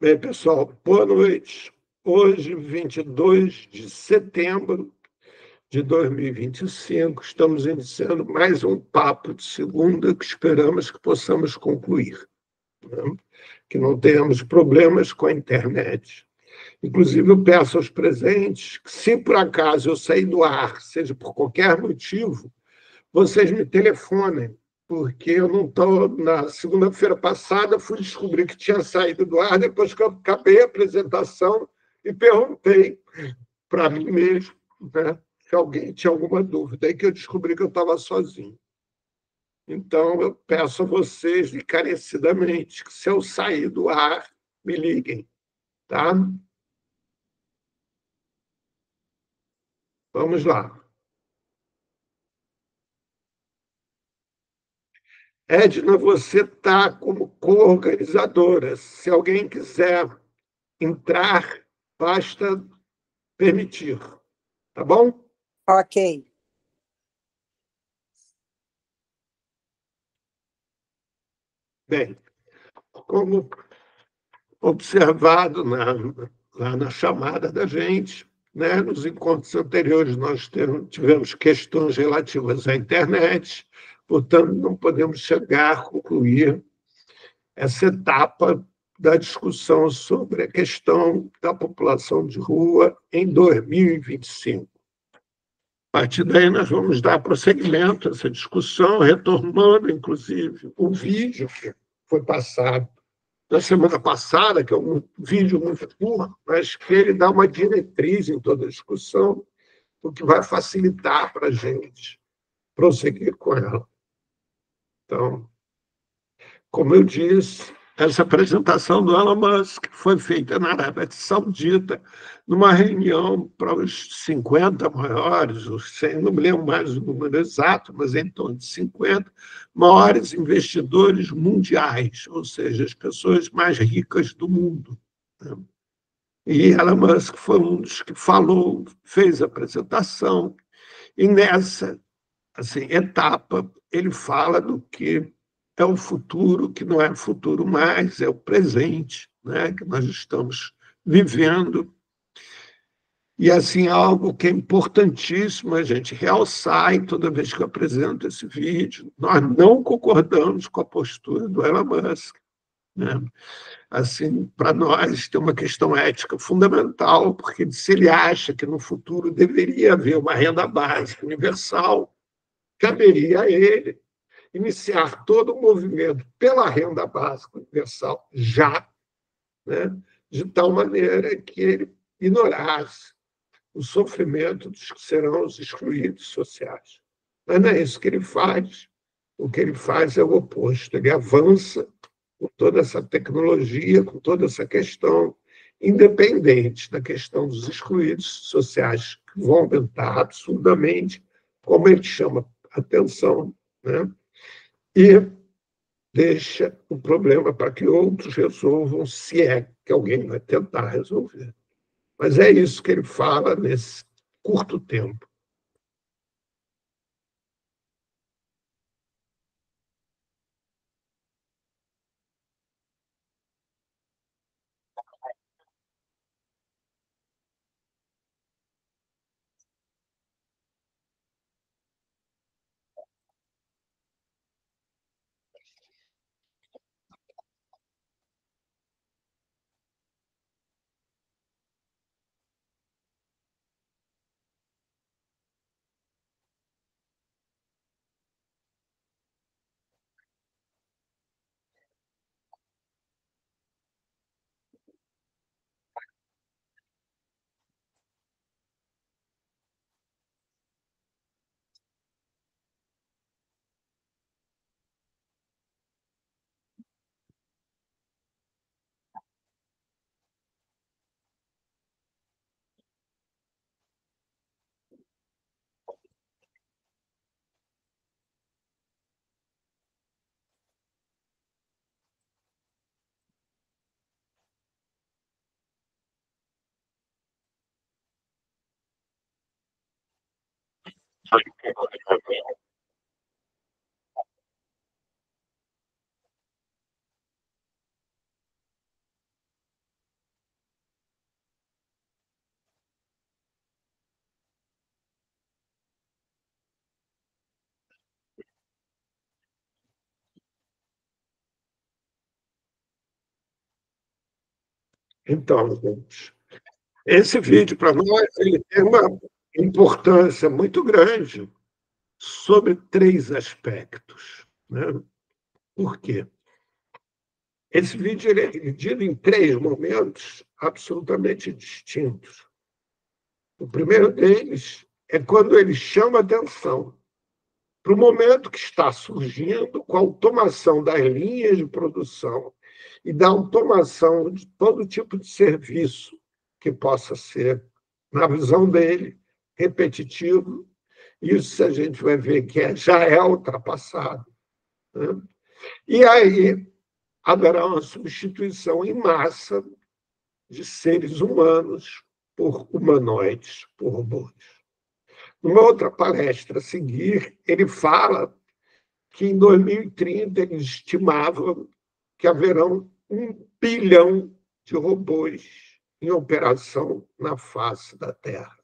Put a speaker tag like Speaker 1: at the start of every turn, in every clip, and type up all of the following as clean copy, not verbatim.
Speaker 1: Bem, pessoal, boa noite. Hoje, 22 de setembro de 2025, estamos iniciando mais um papo de segunda que esperamos que possamos concluir, né? Que não tenhamos problemas com a internet. Inclusive, eu peço aos presentes que, se por acaso eu sair do ar, seja por qualquer motivo, vocês me telefonem, porque eu não estou. Na segunda-feira passada, fui descobrir que tinha saído do ar depois que eu acabei a apresentação e perguntei para mim mesmo, né, se alguém tinha alguma dúvida. Aí que eu descobri que eu estava sozinho. Então, eu peço a vocês encarecidamente que, se eu sair do ar, me liguem, tá? Vamos lá. Edna, você está como co-organizadora. Se alguém quiser entrar, basta permitir, tá bom?
Speaker 2: Ok.
Speaker 1: Bem, como observado lá na chamada da gente, né, nos encontros anteriores nós tivemos questões relativas à internet, portanto, não podemos chegar a concluir essa etapa da discussão sobre a questão da população de rua em 2025. A partir daí, nós vamos dar prosseguimento a essa discussão, retomando, inclusive, o vídeo que foi passado na semana passada, que é um vídeo muito curto, mas que ele dá uma diretriz em toda a discussão, o que vai facilitar para a gente prosseguir com ela. Então, como eu disse, essa apresentação do Elon Musk foi feita na Arábia Saudita, numa reunião para os 50 maiores, os 100, não me lembro mais o número exato, mas em torno de 50 maiores investidores mundiais, ou seja, as pessoas mais ricas do mundo, né? E Elon Musk foi um dos que falou, fez a apresentação, e nessa assim, etapa ele fala do que é o futuro, que não é futuro mais, é o presente, né, que nós estamos vivendo. E, assim, algo que é importantíssimo a gente realçar, e toda vez que eu apresento esse vídeo, nós não concordamos com a postura do Elon Musk, né? Assim, para nós tem uma questão ética fundamental, porque se ele acha que no futuro deveria haver uma renda básica universal, caberia a ele iniciar todo o movimento pela renda básica universal já, né, de tal maneira que ele ignorasse o sofrimento dos que serão os excluídos sociais. Mas não é isso que ele faz. O que ele faz é o oposto. Ele avança com toda essa tecnologia, com toda essa questão, independente da questão dos excluídos sociais, que vão aumentar absurdamente, como ele chama atenção, né? E deixa o problema para que outros resolvam, se é que alguém vai tentar resolver. Mas é isso que ele fala nesse curto tempo. Então, gente, esse vídeo, para nós, ele tem uma importância muito grande sobre 3 aspectos, né. Por quê? Esse vídeo ele é dividido em 3 momentos absolutamente distintos. O primeiro deles é quando ele chama atenção para o momento que está surgindo com a automação das linhas de produção e da automação de todo tipo de serviço que possa ser, na visão dele, repetitivo. Isso a gente vai ver que já é ultrapassado, né? E aí haverá uma substituição em massa de seres humanos por humanoides, por robôs. Numa outra palestra a seguir, ele fala que em 2030 eles estimavam que haverão 1 bilhão de robôs em operação na face da Terra.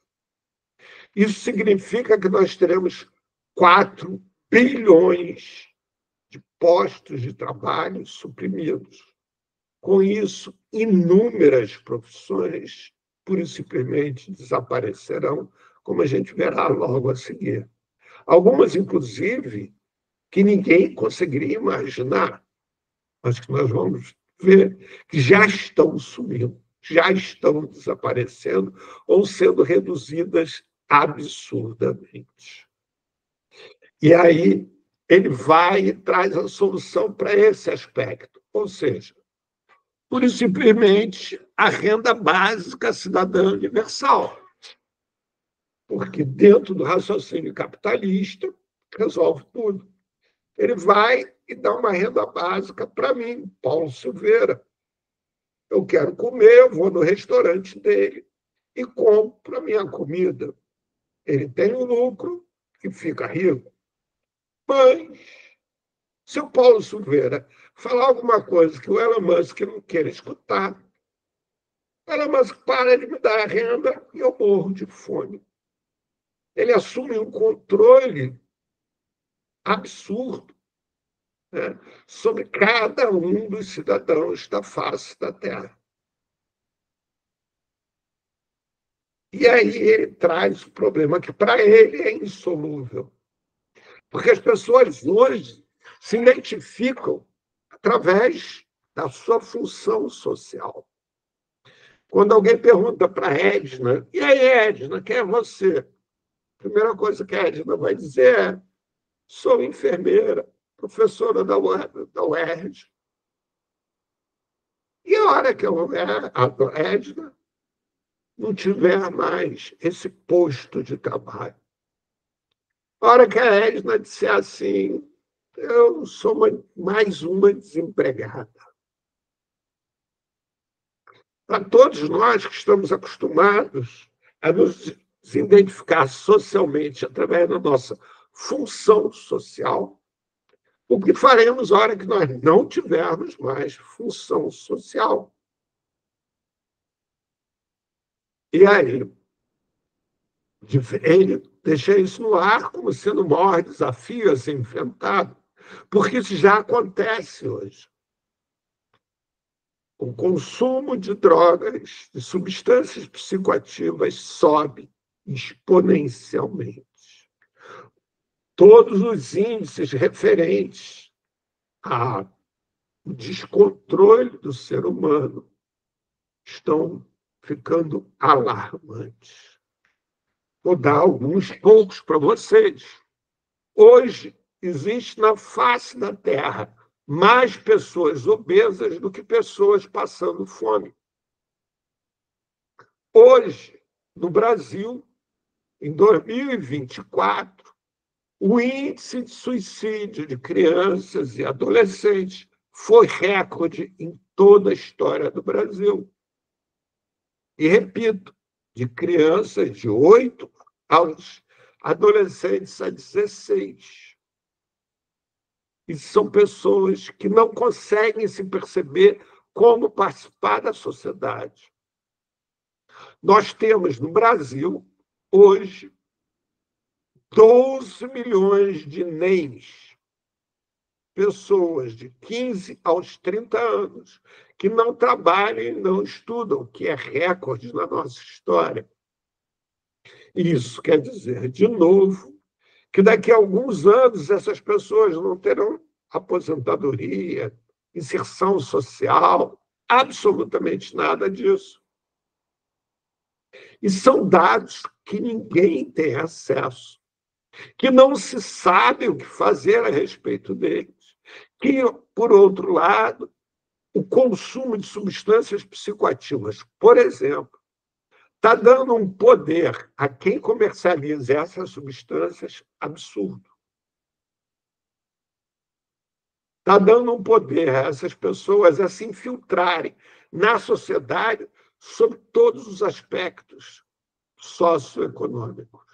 Speaker 1: Isso significa que nós teremos 4 bilhões de postos de trabalho suprimidos. Com isso, inúmeras profissões pura e simplesmente desaparecerão, como a gente verá logo a seguir. Algumas, inclusive, que ninguém conseguiria imaginar, mas que nós vamos ver que já estão sumindo, já estão desaparecendo ou sendo reduzidas absurdamente. E aí ele vai e traz a solução para esse aspecto, ou seja, pura e simplesmente a renda básica cidadã universal, porque dentro do raciocínio capitalista resolve tudo. Ele vai e dá uma renda básica para mim, Paulo Silveira. Eu quero comer, eu vou no restaurante dele e compro a minha comida. Ele tem um lucro e fica rico. Mas, se o Paulo Silveira falar alguma coisa que o Elon Musk não queira escutar, o Elon Musk para de me dar a renda e eu morro de fome. Ele assume um controle absurdo, né, sobre cada um dos cidadãos da face da Terra. E aí ele traz o problema que, para ele, é insolúvel. Porque as pessoas hoje se identificam através da sua função social. Quando alguém pergunta para a Edna, e aí, Edna, quem é você? A primeira coisa que a Edna vai dizer é: sou enfermeira, professora da UERJ. E a hora que a Edna não tiver mais esse posto de trabalho, a hora que a Edna disser assim, eu sou mais uma desempregada. Para todos nós que estamos acostumados a nos identificar socialmente através da nossa função social, o que faremos na hora que nós não tivermos mais função social? E aí, ele deixa isso no ar como sendo o maior desafio a ser enfrentado, porque isso já acontece hoje. O consumo de drogas, de substâncias psicoativas, sobe exponencialmente. Todos os índices referentes ao descontrole do ser humano estão ficando alarmantes. Vou dar alguns poucos para vocês. Hoje, existe na face da Terra mais pessoas obesas do que pessoas passando fome. Hoje, no Brasil, em 2024, o índice de suicídio de crianças e adolescentes foi recorde em toda a história do Brasil. E repito, de crianças de 8 aos adolescentes a 16. E são pessoas que não conseguem se perceber como participar da sociedade. Nós temos no Brasil, hoje, 12 milhões de NEMs, pessoas de 15 aos 30 anos que não trabalham e não estudam, que é recorde na nossa história. Isso quer dizer, de novo, que daqui a alguns anos essas pessoas não terão aposentadoria, inserção social, absolutamente nada disso. E são dados que ninguém tem acesso, que não se sabe o que fazer a respeito deles, que, por outro lado, o consumo de substâncias psicoativas, por exemplo, está dando um poder a quem comercializa essas substâncias absurdo. Está dando um poder a essas pessoas a se infiltrarem na sociedade sob todos os aspectos socioeconômicos.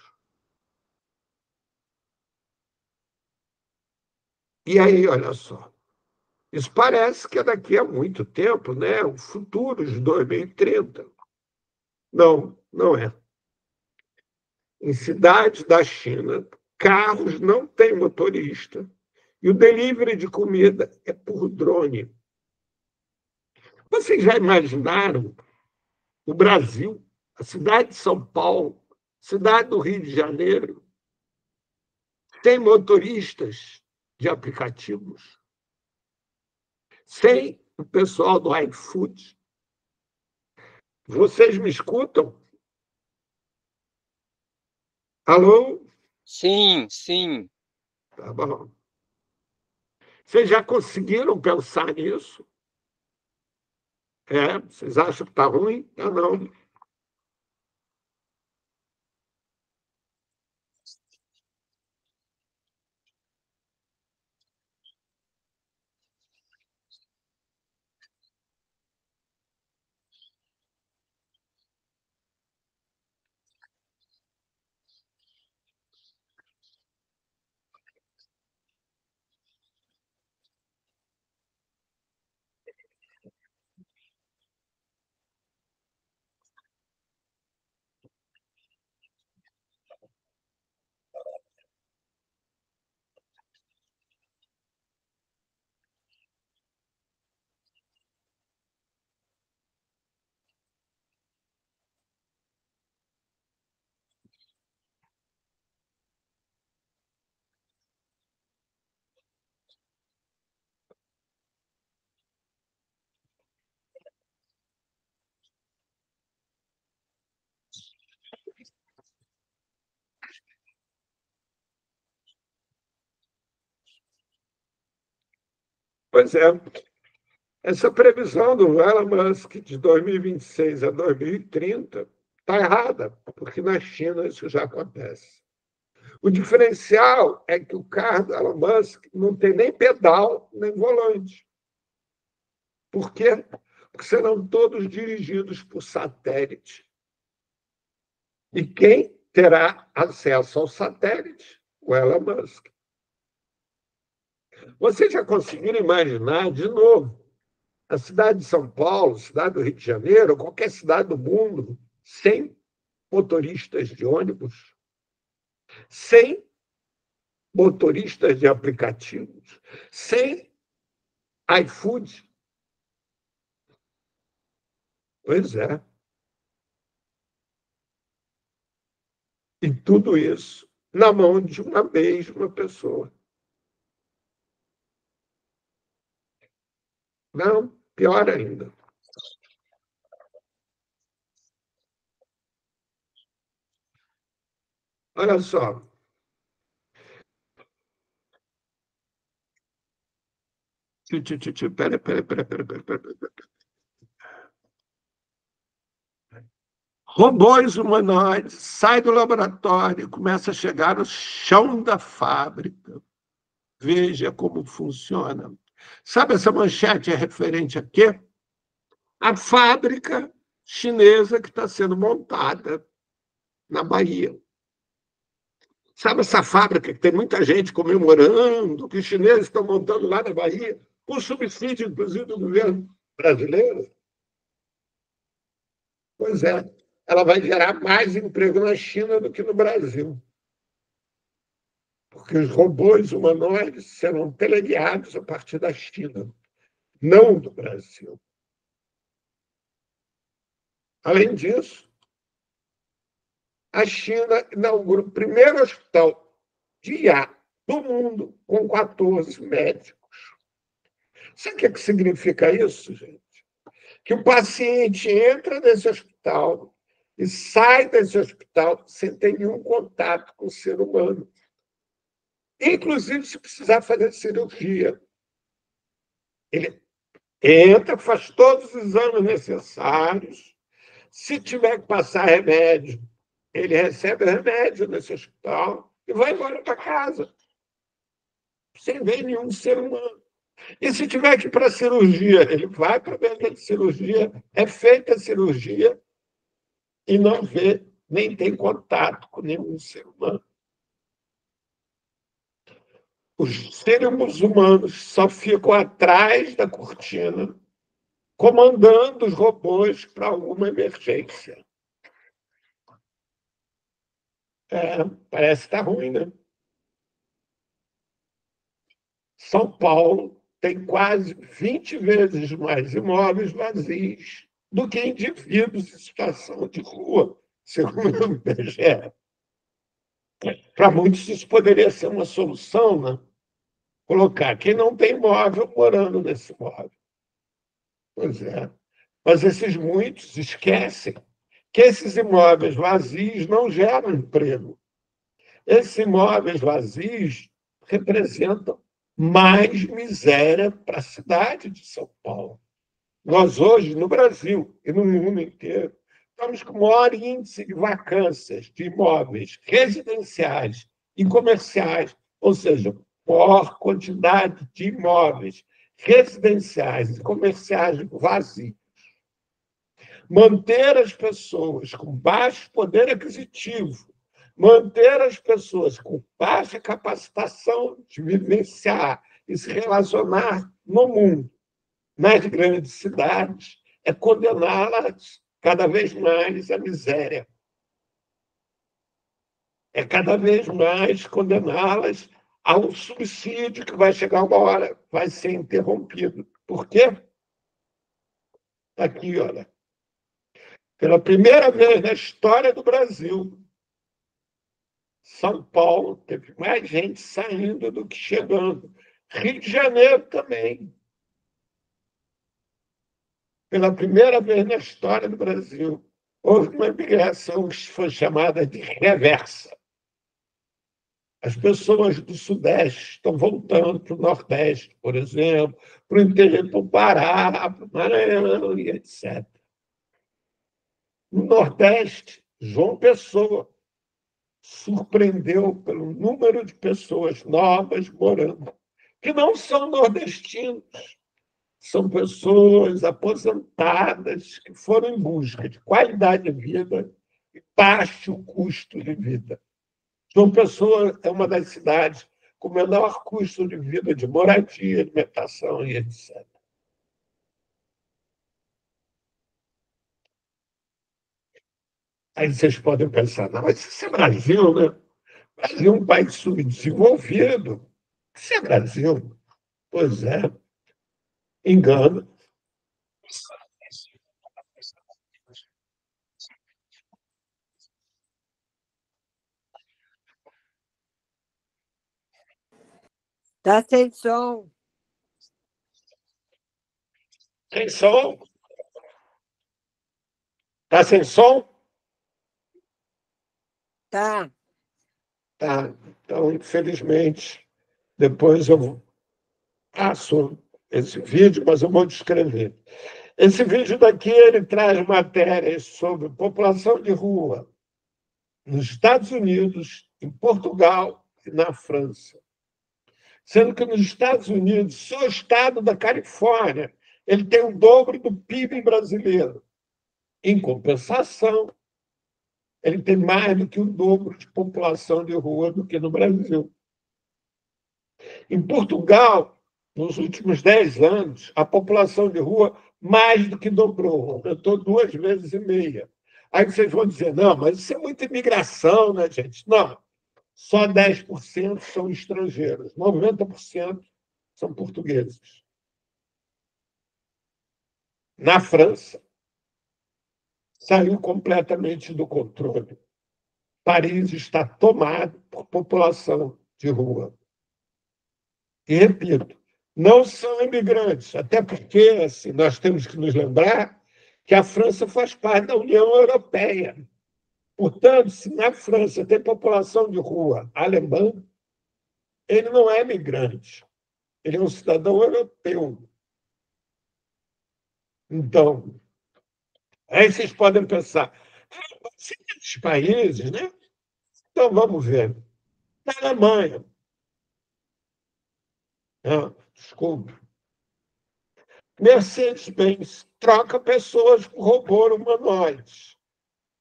Speaker 1: E aí, olha só, isso parece que é daqui a muito tempo, né? O futuro de 2030. Não, não é. Em cidades da China, carros não têm motorista e o delivery de comida é por drone. Vocês já imaginaram o Brasil, a cidade de São Paulo, cidade do Rio de Janeiro, sem motoristas de aplicativos, sem o pessoal do iFood? Vocês me escutam? Alô?
Speaker 2: Sim, sim.
Speaker 1: Tá bom. Vocês já conseguiram pensar nisso? É, vocês acham que está ruim? Eu não. Pois é, essa previsão do Elon Musk de 2026 a 2030 está errada, porque na China isso já acontece. O diferencial é que o carro do Elon Musk não tem nem pedal, nem volante. Por quê? Porque serão todos dirigidos por satélite. E quem terá acesso ao satélite? O Elon Musk. Vocês já conseguiram imaginar, de novo, a cidade de São Paulo, cidade do Rio de Janeiro, ou qualquer cidade do mundo, sem motoristas de ônibus, sem motoristas de aplicativos, sem iFood? Pois é. E tudo isso na mão de uma mesma pessoa. Não, pior ainda. Olha só. Pera, pera, pera, pera, pera, pera, pera. Robôs humanoides saem do laboratório e começam a chegar no chão da fábrica. Veja como funciona. Sabe, essa manchete é referente a quê? A fábrica chinesa que está sendo montada na Bahia. Sabe essa fábrica que tem muita gente comemorando que os chineses estão montando lá na Bahia, com subsídio, inclusive, do governo brasileiro? Pois é, ela vai gerar mais emprego na China do que no Brasil. porque os robôs humanoides serão teleguiados a partir da China, não do Brasil. Além disso, a China inaugura o primeiro hospital de IA do mundo com 14 médicos. Sabe o que significa isso, gente? Que o paciente entra nesse hospital e sai desse hospital sem ter nenhum contato com o ser humano. Inclusive, se precisar fazer cirurgia. Ele entra, faz todos os exames necessários. Se tiver que passar remédio, ele recebe remédio nesse hospital e vai embora para casa, sem ver nenhum ser humano. E se tiver que ir para a cirurgia, ele vai para a mesa de cirurgia, é feita a cirurgia e não vê, nem tem contato com nenhum ser humano. Os seres humanos só ficam atrás da cortina, comandando os robôs para alguma emergência. Parece que está ruim, né? São Paulo tem quase 20 vezes mais imóveis vazios do que indivíduos em situação de rua, segundo o IBGE. Para muitos, isso poderia ser uma solução, né? Colocar quem não tem imóvel morando nesse imóvel. Pois é. Mas esses muitos esquecem que esses imóveis vazios não geram emprego. Esses imóveis vazios representam mais miséria para a cidade de São Paulo. Nós hoje, no Brasil e no mundo inteiro, estamos com o maior índice de vacâncias de imóveis residenciais e comerciais, ou seja, maior quantidade de imóveis residenciais e comerciais vazios. Manter as pessoas com baixo poder aquisitivo, manter as pessoas com baixa capacitação de vivenciar e se relacionar no mundo, nas grandes cidades, é condená-las cada vez mais à miséria. É cada vez mais condená-las ao suicídio que vai chegar uma hora, vai ser interrompido. Por quê? Está aqui, olha. Pela primeira vez na história do Brasil, São Paulo teve mais gente saindo do que chegando. Rio de Janeiro também. Pela primeira vez na história do Brasil, houve uma migração que foi chamada de reversa. As pessoas do Sudeste estão voltando para o Nordeste, por exemplo, para o interior, para o Pará, para o Maranhão e etc. No Nordeste, João Pessoa surpreendeu pelo número de pessoas novas morando, que não são nordestinos, são pessoas aposentadas que foram em busca de qualidade de vida e baixo custo de vida. João Pessoa é uma das cidades com menor custo de vida, de moradia, alimentação e etc. Aí vocês podem pensar, não, mas isso é Brasil, né? O Brasil é um país subdesenvolvido. Isso é Brasil. Pois é, engano.
Speaker 3: Tá sem som.
Speaker 1: Sem som? Está sem som?
Speaker 3: Tá.
Speaker 1: Tá. Então, infelizmente, depois eu passo esse vídeo, mas eu vou descrever. Esse vídeo daqui ele traz matérias sobre população de rua nos Estados Unidos, em Portugal e na França. Sendo que nos Estados Unidos, só o estado da Califórnia ele tem o dobro do PIB brasileiro. Em compensação, ele tem mais do que o dobro de população de rua do que no Brasil. Em Portugal, nos últimos 10 anos, a população de rua mais do que dobrou, aumentou 2,5 vezes. Aí vocês vão dizer, não, mas isso é muita imigração, né, gente? Não. só 10% são estrangeiros, 90% são portugueses. Na França, saiu completamente do controle. Paris está tomado por população de rua. E, repito, não são imigrantes, até porque assim, nós temos que nos lembrar que a França faz parte da União Europeia. Portanto, se na França tem população de rua alemã, ele não é migrante, ele é um cidadão europeu. Então, aí vocês podem pensar, esses países, né? Então, vamos ver. Na Alemanha, desculpe, Mercedes-Benz troca pessoas por robô humanoides.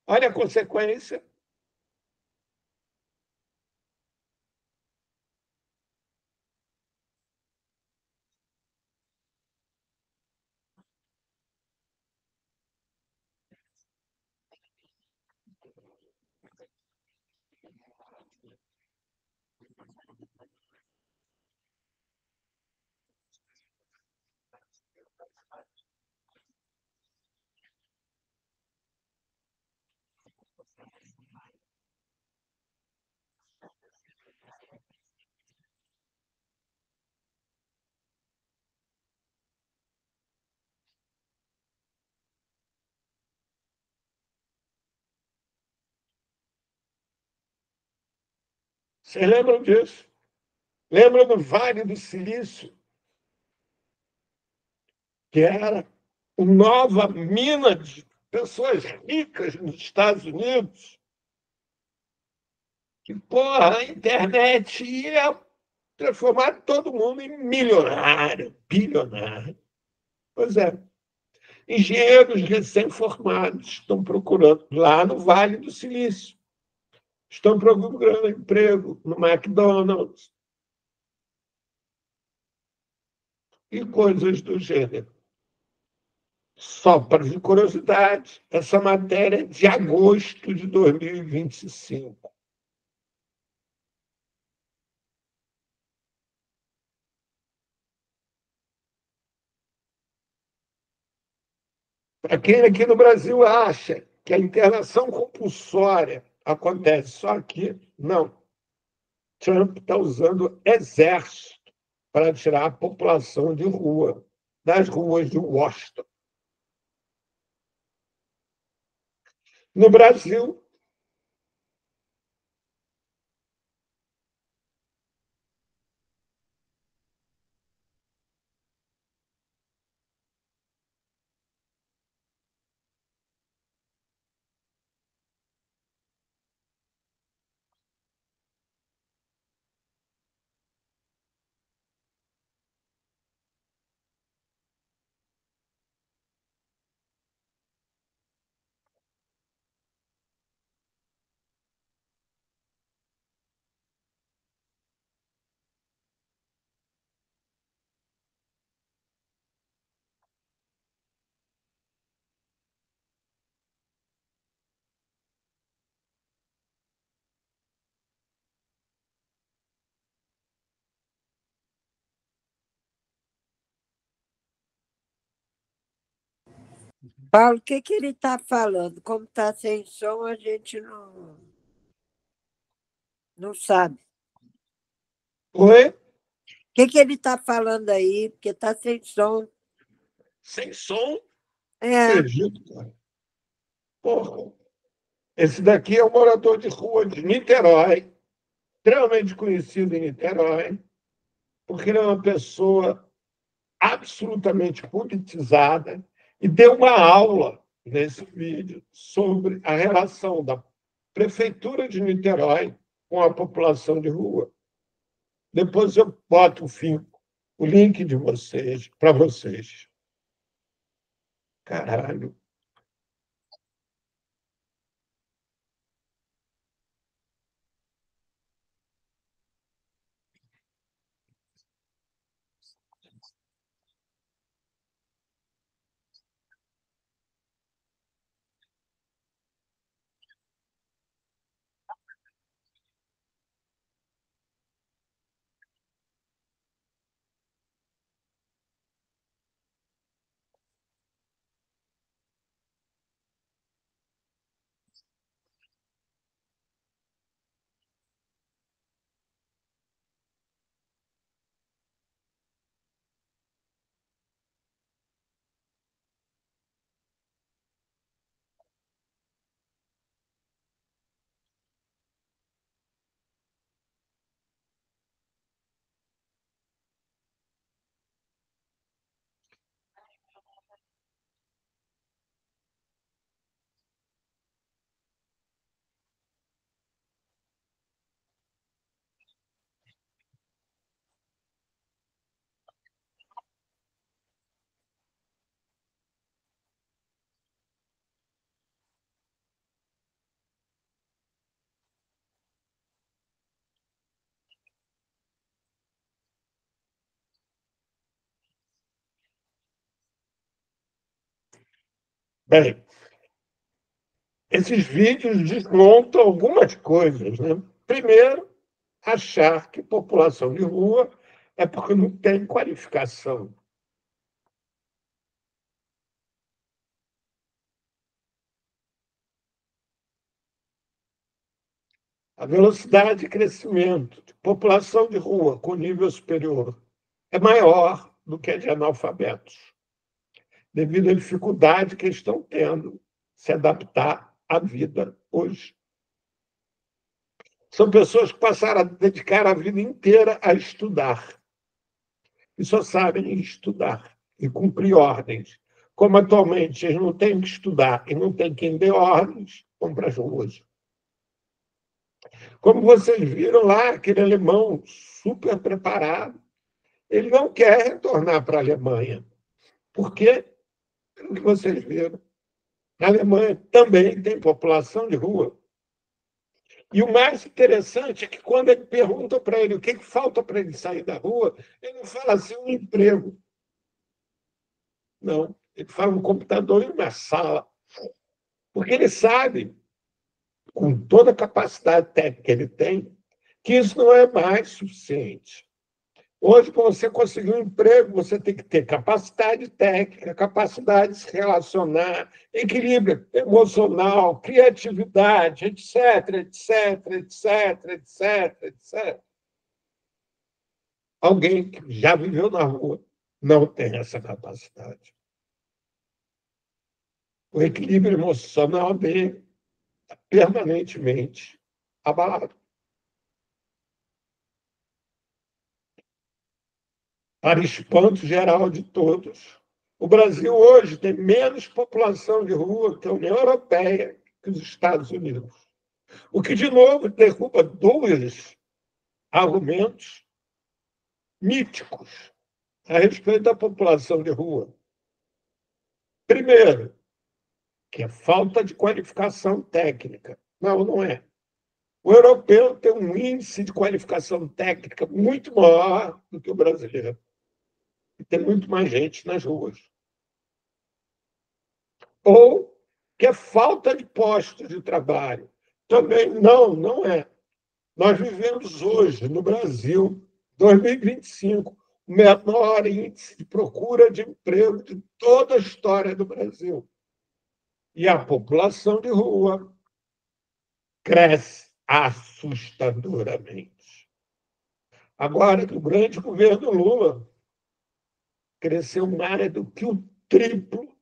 Speaker 1: Olha a consequência. Vocês lembram disso? Lembram do Vale do Silício, que era uma nova mina de pessoas ricas nos Estados Unidos? Que, porra, a internet ia transformar todo mundo em milionário, bilionário. Pois é. Engenheiros recém-formados estão procurando lá no Vale do Silício. Estão procurando emprego no McDonald's e coisas do gênero. Só para curiosidade, essa matéria é de agosto de 2025. Para quem aqui no Brasil acha que a internação compulsória acontece só aqui, não. Trump está usando exército para tirar a população de rua, das ruas de Washington. No Brasil,
Speaker 3: Paulo, o que que ele está falando? Como está sem som, a gente não sabe.
Speaker 1: oi,
Speaker 3: O que que ele está falando aí? Porque está sem som.
Speaker 1: sem som,
Speaker 3: É,
Speaker 1: acredito, cara. Porra. Esse daqui é um morador de rua de Niterói, extremamente conhecido em Niterói, porque ele é uma pessoa absolutamente politizada e deu uma aula nesse vídeo sobre a relação da prefeitura de Niterói com a população de rua. Depois eu boto o link de vocês para vocês. Caralho. Bem, esses vídeos desmontam algumas coisas, né? Primeiro, achar que população de rua é porque não tem qualificação. A velocidade de crescimento de população de rua com nível superior é maior do que a de analfabetos, devido à dificuldade que estão tendo se adaptar à vida hoje. São pessoas que passaram a dedicar a vida inteira a estudar e só sabem estudar e cumprir ordens. Como atualmente eles não têm que estudar e não têm quem dê ordens, vão para as ruas. Como vocês viram lá, aquele alemão super preparado, ele não quer retornar para a Alemanha. Por quê? Pelo que vocês viram. A Alemanha também tem população de rua. E o mais interessante é que quando ele pergunta para ele o que falta para ele sair da rua, ele não fala assim um emprego. Não, ele fala um computador e uma sala. Porque ele sabe, com toda a capacidade técnica que ele tem, que isso não é mais suficiente. Hoje, para você conseguir um emprego, você tem que ter capacidade técnica, capacidade de se relacionar, equilíbrio emocional, criatividade, etc, etc, etc, etc, etc. Alguém que já viveu na rua não tem essa capacidade. O equilíbrio emocional dele está permanentemente abalado. Para espanto geral de todos, o Brasil hoje tem menos população de rua que a União Europeia, que os Estados Unidos. O que, de novo, derruba dois argumentos míticos a respeito da população de rua. Primeiro, que é falta de qualificação técnica. Não, não é. O europeu tem um índice de qualificação técnica muito maior do que o brasileiro. E tem muito mais gente nas ruas. Ou que é falta de postos de trabalho. Também não, não é. Nós vivemos hoje, no Brasil, 2025, o menor índice de procura de emprego de toda a história do Brasil. E a população de rua cresce assustadoramente. Agora, no grande governo Lula, cresceu mais do que o triplo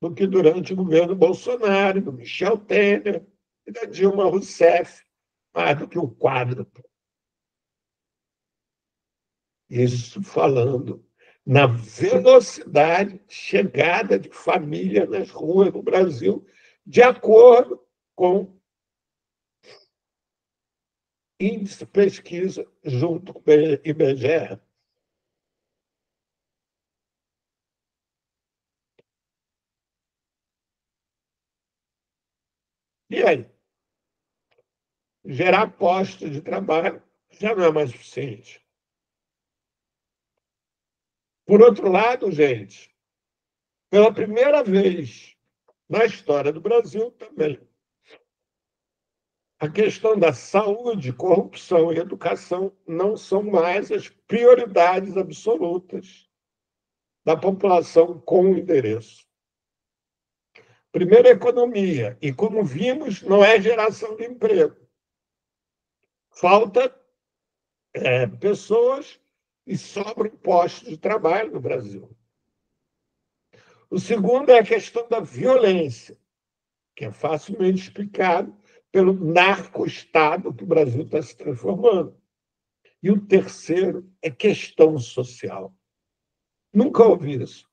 Speaker 1: do que durante o governo Bolsonaro, do Michel Temer e da Dilma Rousseff, mais do que o quádruplo. Isso falando na velocidade de chegada de família nas ruas no Brasil, de acordo com índice de pesquisa junto com o IBGE. E aí? Gerar postos de trabalho já não é mais suficiente. Por outro lado, gente, pela primeira vez na história do Brasil também, a questão da saúde, corrupção e educação não são mais as prioridades absolutas da população com endereço. Primeiro, a economia, e como vimos, não é geração de emprego. Falta pessoas e sobram postos de trabalho no Brasil. O segundo é a questão da violência, que é facilmente explicado pelo narco-estado que o Brasil está se transformando. E o terceiro é questão social. Nunca ouvi isso.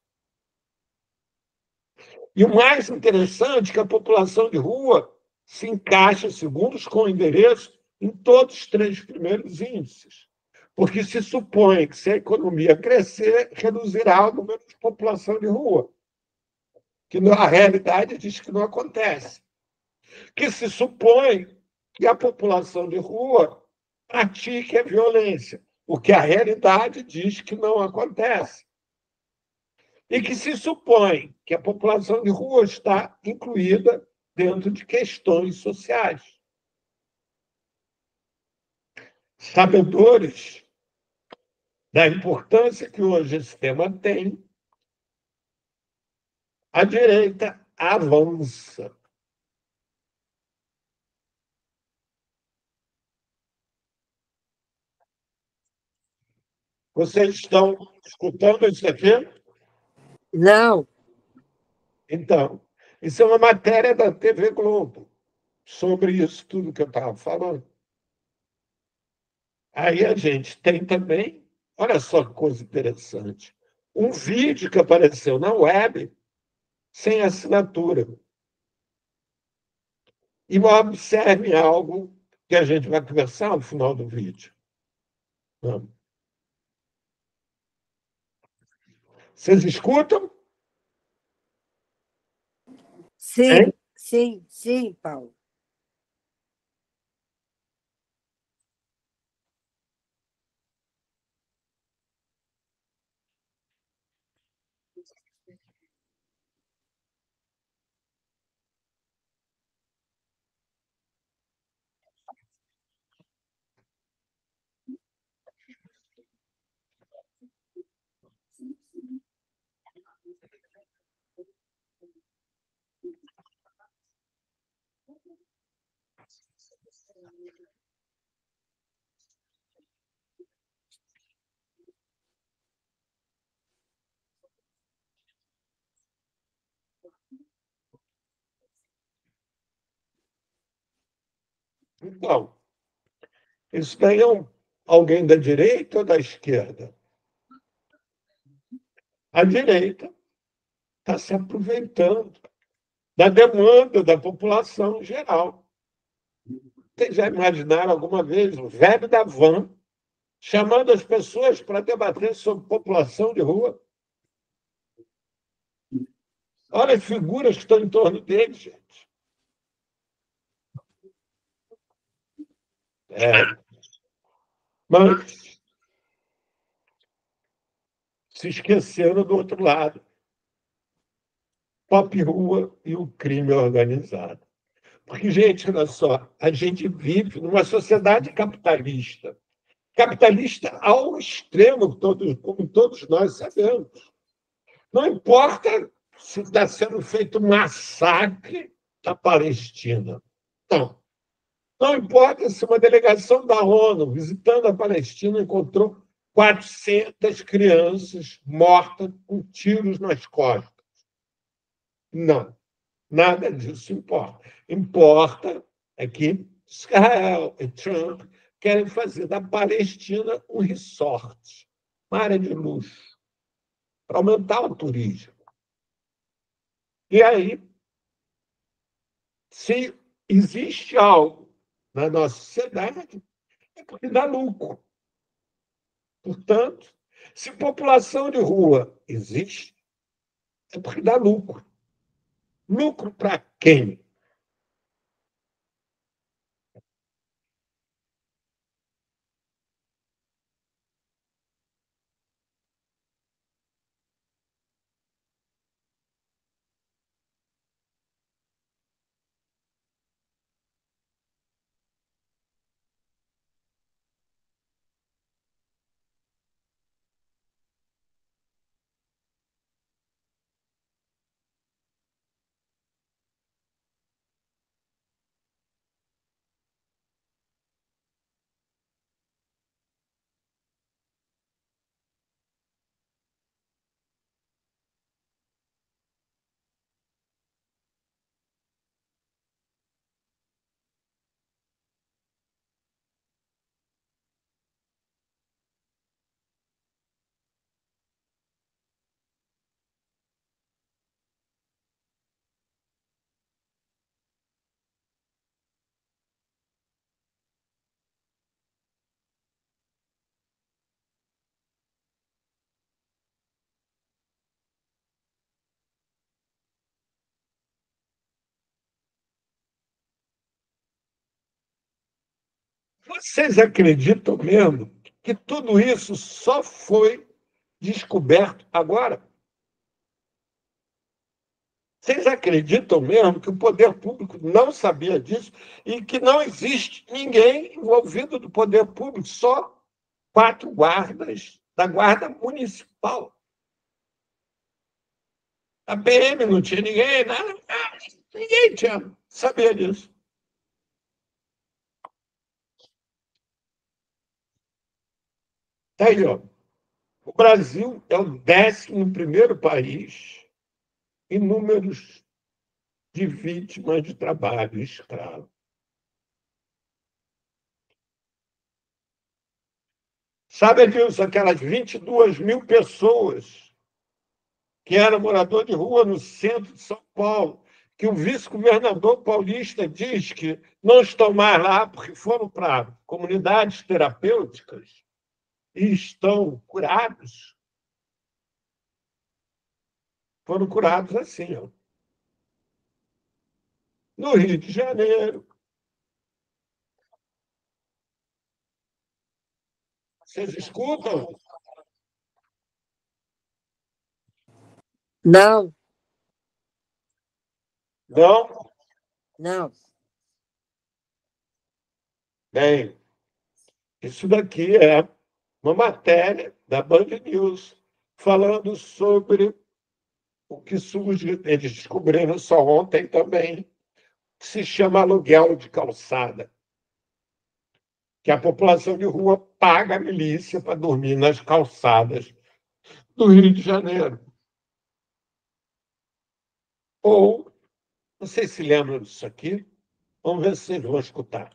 Speaker 1: E o mais interessante é que a população de rua se encaixa, segundo os com endereço, em todos os três primeiros índices. Porque se supõe que, se a economia crescer, reduzirá o número de população de rua. Que a realidade diz que não acontece. Que se supõe que a população de rua pratique a violência, o que a realidade diz que não acontece. e que se supõe que a população de rua está incluída dentro de questões sociais. Sabedores da importância que hoje esse tema tem, a direita avança. Vocês estão escutando isso aqui?
Speaker 3: Não,
Speaker 1: Então, isso é uma matéria da TV Globo sobre isso tudo que eu estava falando. Aí a gente tem também, olha só que coisa interessante, um vídeo que apareceu na web sem assinatura. E observe algo que a gente vai conversar no final do vídeo. Vocês escutam?
Speaker 3: sim,
Speaker 1: Hein?
Speaker 3: sim, sim, Paulo.
Speaker 1: Então, isso daí é alguém da direita ou da esquerda? A direita está se aproveitando da demanda da população em geral. Vocês já imaginaram alguma vez o velho da van chamando as pessoas para debater sobre população de rua? Olha as figuras que estão em torno dele, gente. É, mas se esqueceram do outro lado, pop rua e o crime organizado. Porque, gente, olha só, a gente vive numa sociedade capitalista. Capitalista ao extremo, como todos nós sabemos. Não importa se está sendo feito um massacre da Palestina. Não. Não importa se uma delegação da ONU, visitando a Palestina, encontrou 400 crianças mortas com tiros nas costas. Não. Nada disso importa. Importa é que Israel e Trump querem fazer da Palestina um resort, uma área de luxo, para aumentar o turismo. E aí, se existe algo na nossa sociedade, é porque dá lucro. Portanto, se população de rua existe, é porque dá lucro. Lucro para quem? Vocês acreditam mesmo que tudo isso só foi descoberto agora? Vocês acreditam mesmo que o poder público não sabia disso e que não existe ninguém envolvido do poder público, só 4 guardas da Guarda Municipal? A PM não tinha ninguém, nada, ninguém sabia disso. Tá aí, ó. O Brasil é o 11º país em números de vítimas de trabalho escravo. Sabe disso, aquelas 22 mil pessoas que eram morador de rua no centro de São Paulo, que o vice-governador paulista diz que não estão mais lá porque foram para comunidades terapêuticas e estão curados. Foram curados assim, ó. No Rio de Janeiro. Vocês escutam?
Speaker 3: Não,
Speaker 1: Não?
Speaker 3: não.
Speaker 1: Bem, isso daqui é uma matéria da Band News falando sobre o que surge, eles descobriram só ontem também, que se chama aluguel de calçada, que a população de rua paga a milícia para dormir nas calçadas do Rio de Janeiro. Ou, não sei se lembram disso aqui, vamos ver se vocês vão escutar.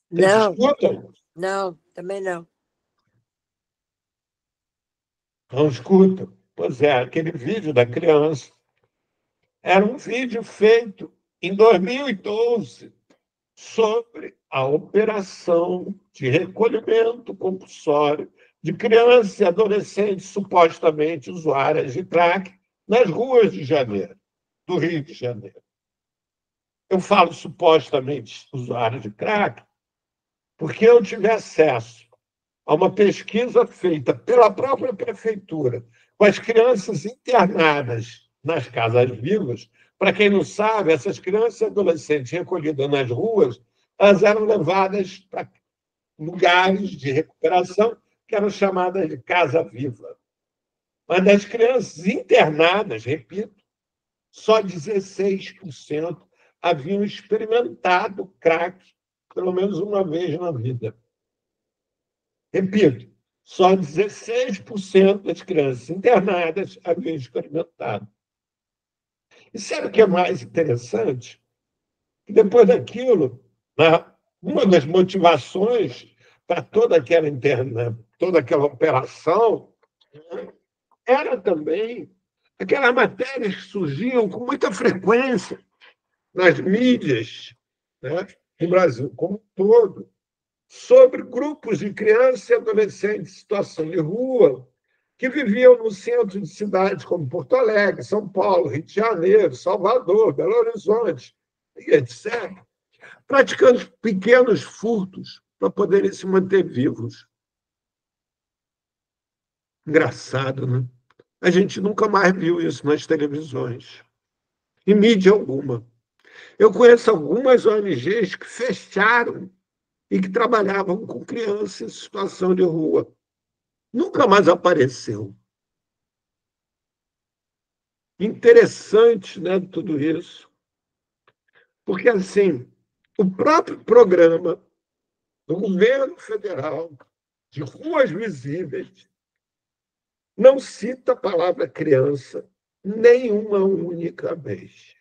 Speaker 1: Vocês
Speaker 3: Não,
Speaker 1: escutam?
Speaker 3: não, também não.
Speaker 1: Não escutam. Pois é, aquele vídeo da criança era um vídeo feito em 2012 sobre a operação de recolhimento compulsório de crianças e adolescentes supostamente usuárias de crack nas ruas de Janeiro, do Rio de Janeiro. Eu falo supostamente usuários de crack porque eu tive acesso a uma pesquisa feita pela própria prefeitura com as crianças internadas nas casas vivas. Para quem não sabe, essas crianças e adolescentes recolhidas nas ruas, elas eram levadas para lugares de recuperação que eram chamadas de casa viva. Mas das crianças internadas, repito, só 16% haviam experimentado crack pelo menos uma vez na vida. Repito, só 16% das crianças internadas haviam experimentado. E sabe o que é mais interessante? Que depois daquilo, né, uma das motivações para toda aquela operação, né, era também aquelas matérias que surgiam com muita frequência nas mídias, né, no Brasil como um todo, sobre grupos de crianças e adolescentes em situação de rua que viviam no centro de cidades como Porto Alegre, São Paulo, Rio de Janeiro, Salvador, Belo Horizonte, e etc., praticando pequenos furtos para poderem se manter vivos. Engraçado, né? A gente nunca mais viu isso nas televisões, em mídia alguma. Eu conheço algumas ONGs que fecharam e que trabalhavam com crianças em situação de rua. Nunca mais apareceu. Interessante, né, tudo isso. Porque, assim, o próprio programa do governo federal de ruas visíveis não cita a palavra criança nenhuma única vez.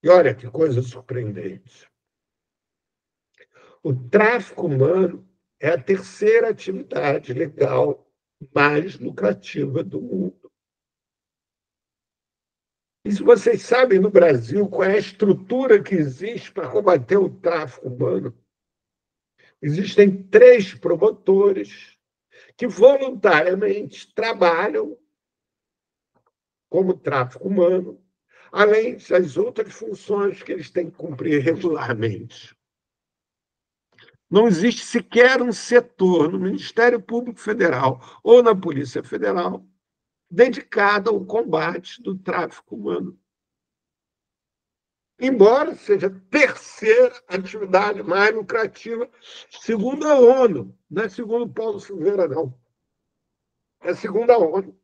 Speaker 1: E olha que coisa surpreendente. O tráfico humano é a terceira atividade legal mais lucrativa do mundo. E se vocês sabem no Brasil qual é a estrutura que existe para combater o tráfico humano, existem 3 promotores que voluntariamente trabalham como tráfico humano, além das outras funções que eles têm que cumprir regularmente. Não existe sequer um setor no Ministério Público Federal ou na Polícia Federal dedicado ao combate do tráfico humano. Embora seja a terceira atividade mais lucrativa, segundo a ONU, não é segundo Paulo Silveira, não. É segundo a ONU.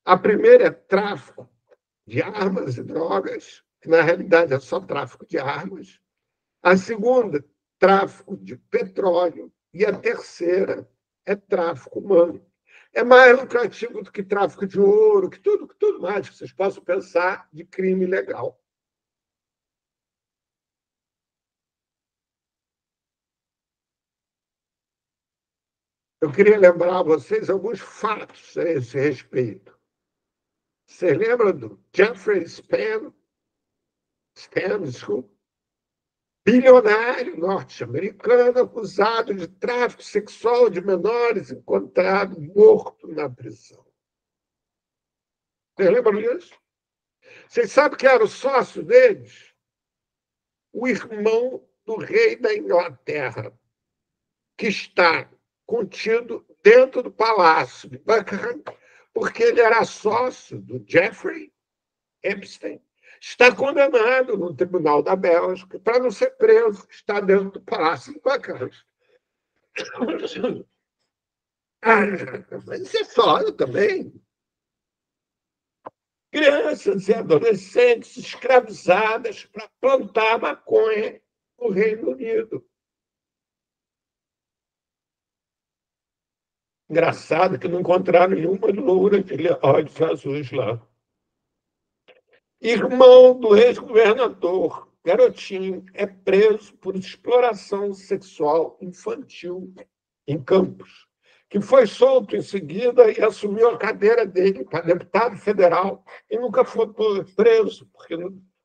Speaker 1: A primeira é tráfico de armas e drogas, que na realidade é só tráfico de armas. A segunda, tráfico de petróleo. E a terceira é tráfico humano. É mais lucrativo do que tráfico de ouro, que tudo mais que vocês possam pensar de crime legal. Eu queria lembrar a vocês alguns fatos a esse respeito. Vocês lembram do Jeffrey Span, desculpa, bilionário norte-americano acusado de tráfico sexual de menores, encontrado morto na prisão. Vocês lembram disso? Vocês sabem quem era o sócio deles? O irmão do rei da Inglaterra, que está contido dentro do palácio de Buckingham, porque ele era sócio do Jeffrey Epstein. Está condenado no Tribunal da Bélgica para não ser preso, está dentro do Palácio de Buckingham. Mas isso é só também. Crianças e adolescentes escravizadas para plantar maconha no Reino Unido. Engraçado que não encontraram nenhuma loura de olhos azuis lá. Irmão do ex-governador, garotinho, é preso por exploração sexual infantil em Campos, que foi solto em seguida e assumiu a cadeira dele para deputado federal e nunca foi preso, porque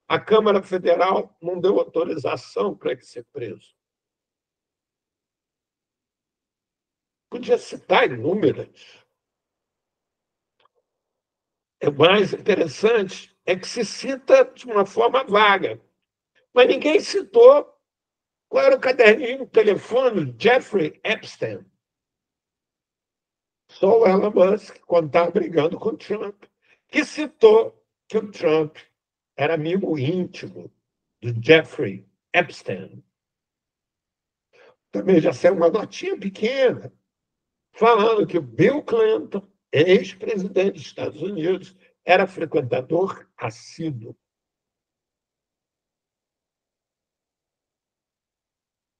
Speaker 1: a Câmara Federal não deu autorização para ele ser preso. Podia citar inúmeras. O mais interessante é que se cita de uma forma vaga, mas ninguém citou qual era o caderninho do telefone de Jeffrey Epstein. Só o Elon Musk, quando estava brigando com o Trump, que citou que o Trump era amigo íntimo do Jeffrey Epstein. Também já saiu uma notinha pequena, falando que o Bill Clinton, ex-presidente dos Estados Unidos, era frequentador assíduo.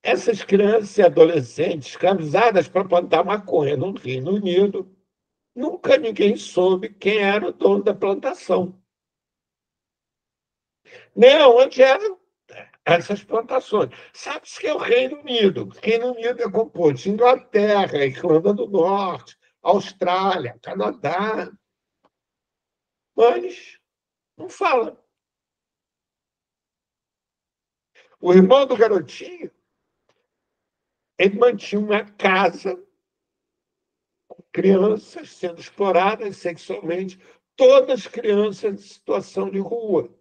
Speaker 1: Essas crianças e adolescentes escravizadas para plantar maconha no Reino Unido, nunca ninguém soube quem era o dono da plantação. Nem onde eram essas plantações. Sabe-se que é o Reino Unido. O Reino Unido é composto de Inglaterra, Irlanda do Norte, Austrália, Canadá. Mas não fala. O irmão do garotinho, ele mantinha uma casa com crianças sendo exploradas sexualmente, todas crianças em situação de rua.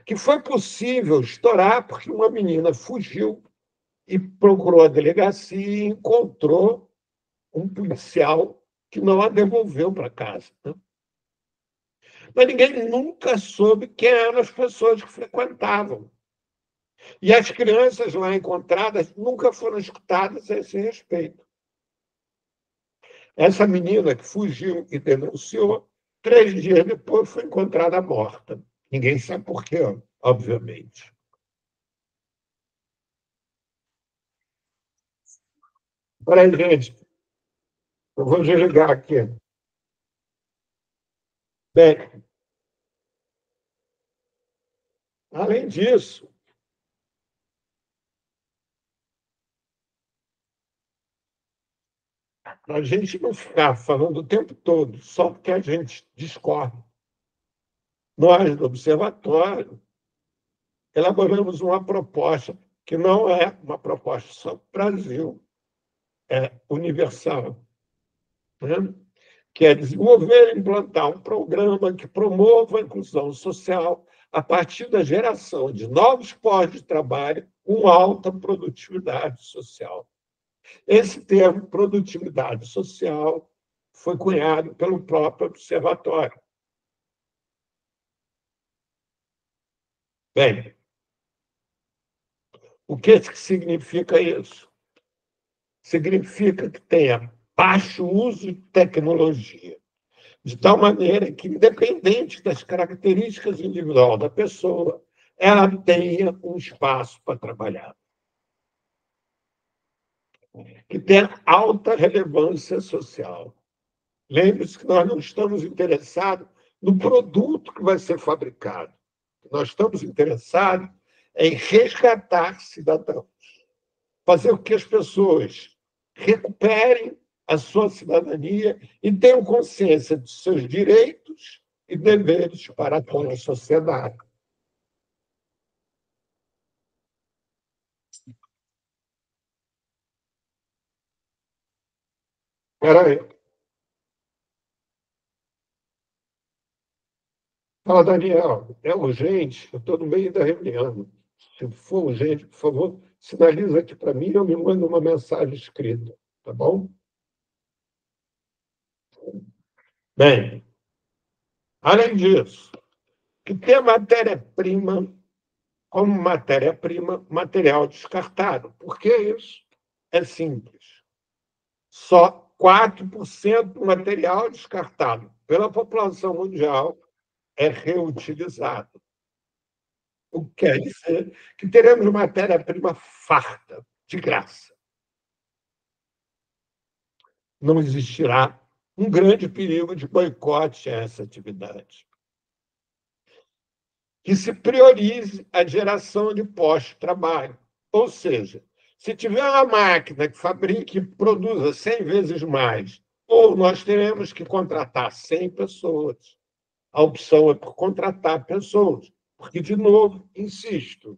Speaker 1: Que foi possível estourar porque uma menina fugiu e procurou a delegacia e encontrou um policial que não a devolveu para casa. Mas ninguém nunca soube quem eram as pessoas que frequentavam. E as crianças lá encontradas nunca foram escutadas a esse respeito. Essa menina que fugiu e denunciou, 3 dias depois foi encontrada morta. Ninguém sabe por quê, obviamente. Peraí, gente. Eu vou desligar aqui. Bem, além disso, a gente não ficar falando o tempo todo só porque a gente discorda. Nós, do Observatório, elaboramos uma proposta que não é uma proposta só para o Brasil, é universal, né? Que é desenvolver e implantar um programa que promova a inclusão social a partir da geração de novos postos de trabalho com alta produtividade social. Esse termo, produtividade social, foi cunhado pelo próprio observatório. Bem, o que significa isso? Significa que tenha baixo uso de tecnologia, de tal maneira que, independente das características individuais da pessoa, ela tenha um espaço para trabalhar, que tenha alta relevância social. Lembre-se que nós não estamos interessados no produto que vai ser fabricado. Nós estamos interessados em resgatar cidadãos, fazer com que as pessoas recuperem a sua cidadania e tenham consciência de seus direitos e deveres para com a sociedade. Espera aí. Fala, Daniel, é urgente? Eu estou no meio da reunião. Se for urgente, por favor, sinaliza aqui para mim ou me manda uma mensagem escrita, tá bom? Bem, além disso, que ter matéria-prima como matéria-prima, material descartado. Por que isso? É simples. Só 4% do material descartado pela população mundial é reutilizado. O que quer dizer que teremos matéria-prima farta, de graça. Não existirá um grande perigo de boicote a essa atividade. Que se priorize a geração de postos de trabalho. Ou seja, se tiver uma máquina que fabrique e produza 100 vezes mais, ou nós teremos que contratar 100 pessoas. A opção é por contratar pessoas. Porque, de novo, insisto,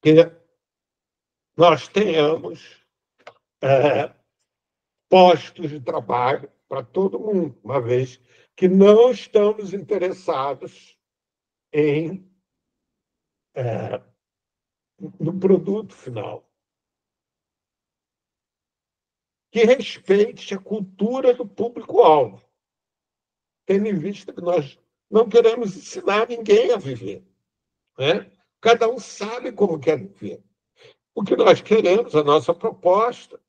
Speaker 1: que nós tenhamos postos de trabalho para todo mundo, uma vez que não estamos interessados no produto final. Que respeite a cultura do público-alvo, tendo em vista que nós não queremos ensinar ninguém a viver. Né? Cada um sabe como quer viver. O que nós queremos, a nossa proposta,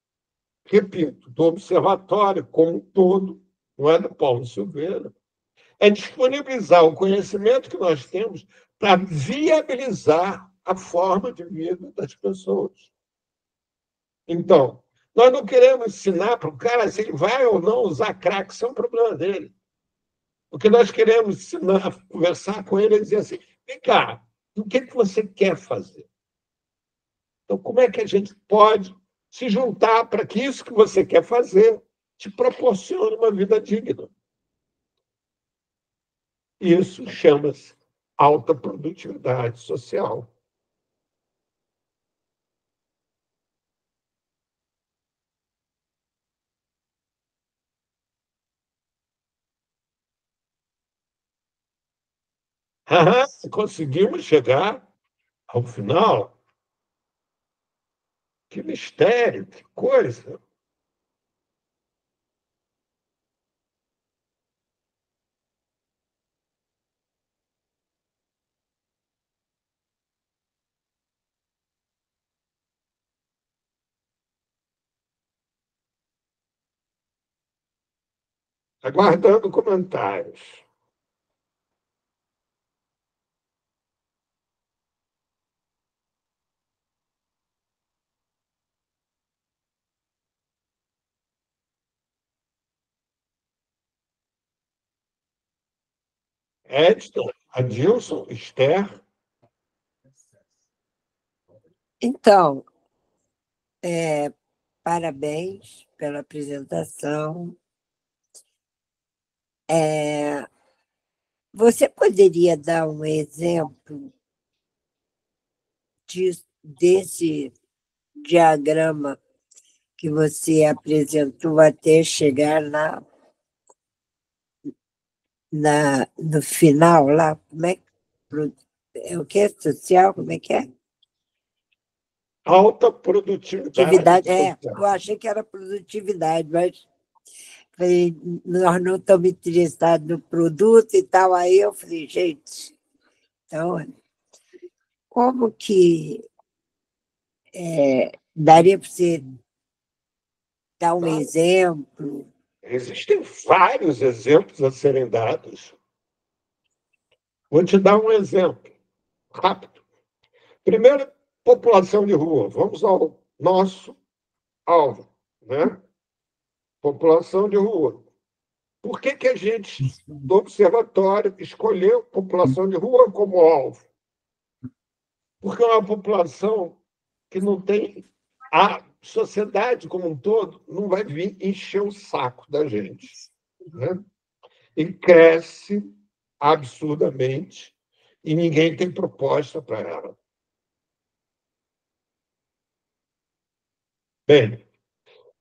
Speaker 1: repito, do observatório como um todo, não é do Paulo Silveira, é disponibilizar o conhecimento que nós temos para viabilizar a forma de vida das pessoas. Então, nós não queremos ensinar para o cara se ele vai ou não usar crack, isso é um problema dele. O que nós queremos ensinar, conversar com ele, é dizer assim, vem cá, o que você quer fazer? Então, como é que a gente pode se juntar para que isso que você quer fazer te proporcione uma vida digna? Isso chama-se alta produtividade social. Ah, conseguimos chegar ao final? Que mistério, que coisa! Aguardando comentários. Edson, Adilson, Esther.
Speaker 3: Então, parabéns pela apresentação. Você poderia dar um exemplo desse diagrama que você apresentou até chegar no final lá? Como é que É o que? Social? Como é que é?
Speaker 1: Alta produtividade
Speaker 3: Atividade.
Speaker 1: social.
Speaker 3: Eu achei que era produtividade, mas falei, nós não estamos interessados no produto e tal. Aí eu falei, gente, então, como que daria para você dar um exemplo?
Speaker 1: Existem vários exemplos a serem dados. Vou te dar um exemplo rápido. Primeiro, população de rua. Vamos ao nosso alvo, né? População de rua. Por que a gente, do observatório, escolheu população de rua como alvo? Porque é uma população que não tem. A sociedade como um todo não vai vir encher o saco da gente, né? E cresce absurdamente e ninguém tem proposta para ela. Bem,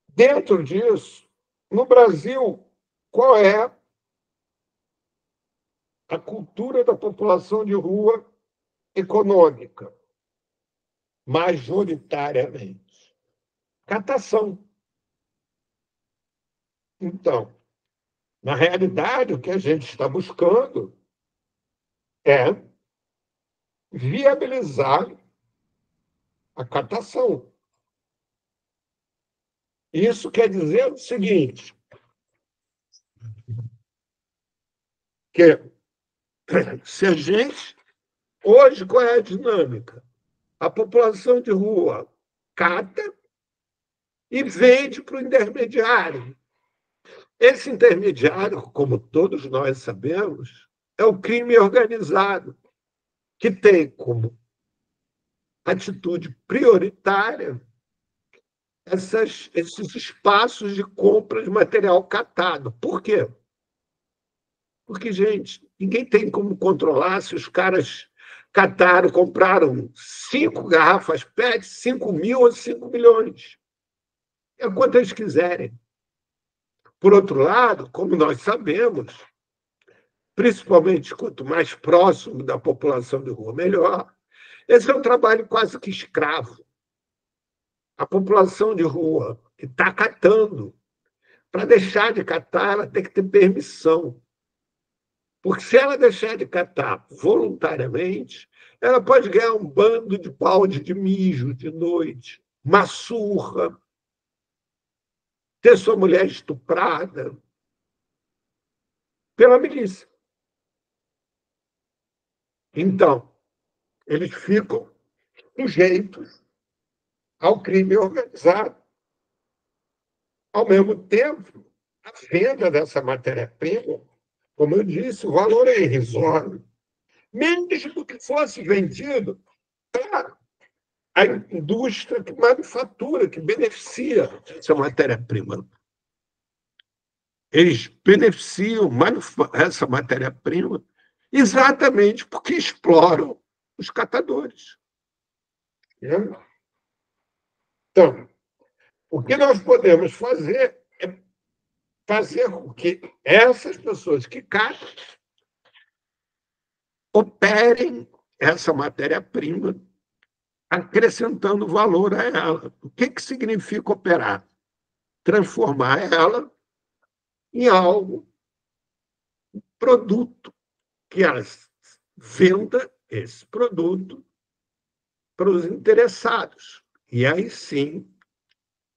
Speaker 1: dentro disso, no Brasil, qual é a cultura da população de rua econômica? Majoritariamente. Catação. Então, na realidade, o que a gente está buscando é viabilizar a catação. Isso quer dizer o seguinte, que se a gente... Hoje, qual é a dinâmica? A população de rua cata e vende para o intermediário. Esse intermediário, como todos nós sabemos, é o crime organizado, que tem como atitude prioritária esses espaços de compra de material catado. Por quê? Porque, gente, ninguém tem como controlar se os caras cataram, compraram 5 garrafas PET, 5 mil ou 5 milhões. É quanto eles quiserem. Por outro lado, como nós sabemos, principalmente quanto mais próximo da população de rua, melhor. Esse é um trabalho quase que escravo. A população de rua que está catando, para deixar de catar, ela tem que ter permissão. Porque se ela deixar de catar voluntariamente, ela pode ganhar um bando de balde de mijo de noite, uma surra, ter sua mulher estuprada pela milícia. Então, eles ficam sujeitos ao crime organizado. Ao mesmo tempo, a venda dessa matéria-prima, como eu disse, o valor é irrisório. Mesmo que fosse vendido para a indústria que manufatura, que beneficia essa matéria-prima. Eles beneficiam essa matéria-prima exatamente porque exploram os catadores. Então, o que nós podemos fazer é fazer com que essas pessoas que catam operem essa matéria-prima, acrescentando valor a ela. O que significa operar? Transformar ela em algo, produto, que ela venda esse produto para os interessados. E aí sim,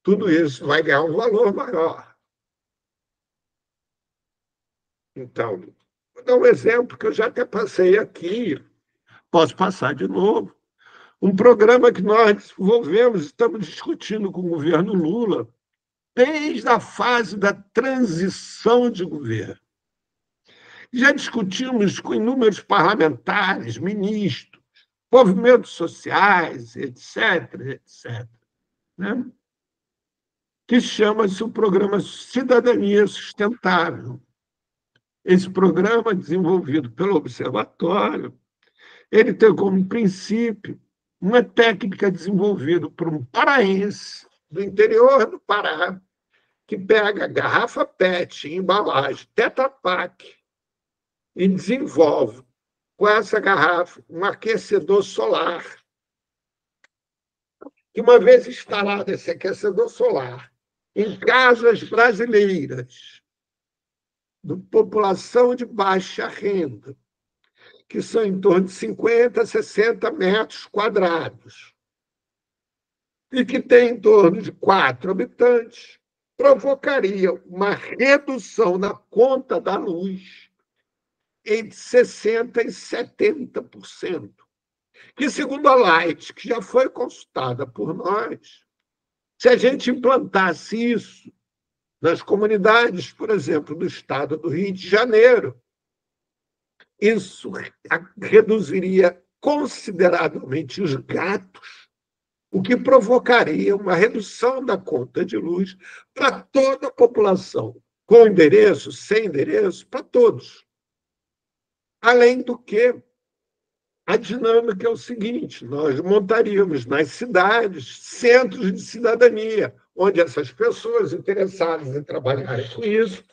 Speaker 1: tudo isso vai ganhar um valor maior. Então, vou dar um exemplo que eu já até passei aqui, posso passar de novo. Um programa que nós desenvolvemos, estamos discutindo com o governo Lula, desde a fase da transição de governo. Já discutimos com inúmeros parlamentares, ministros, movimentos sociais, etc., etc., né? Que chama-se o Programa Cidadania Sustentável. Esse programa, desenvolvido pelo Observatório, ele tem como princípio uma técnica desenvolvida por um paraense do interior do Pará, que pega garrafa PET, embalagem, Tetra Pak, e desenvolve com essa garrafa um aquecedor solar, que uma vez instalado esse aquecedor solar em casas brasileiras, de população de baixa renda, que são em torno de 50 a 60 metros quadrados, e que tem em torno de 4 habitantes, provocaria uma redução na conta da luz entre 60% e 70%. Que, segundo a Light, que já foi consultada por nós, se a gente implantasse isso nas comunidades, por exemplo, do estado do Rio de Janeiro, isso reduziria consideravelmente os gastos, o que provocaria uma redução da conta de luz para toda a população, com endereço, sem endereço, para todos. Além do que, a dinâmica é o seguinte: nós montaríamos nas cidades centros de cidadania, onde essas pessoas interessadas em trabalhar com isso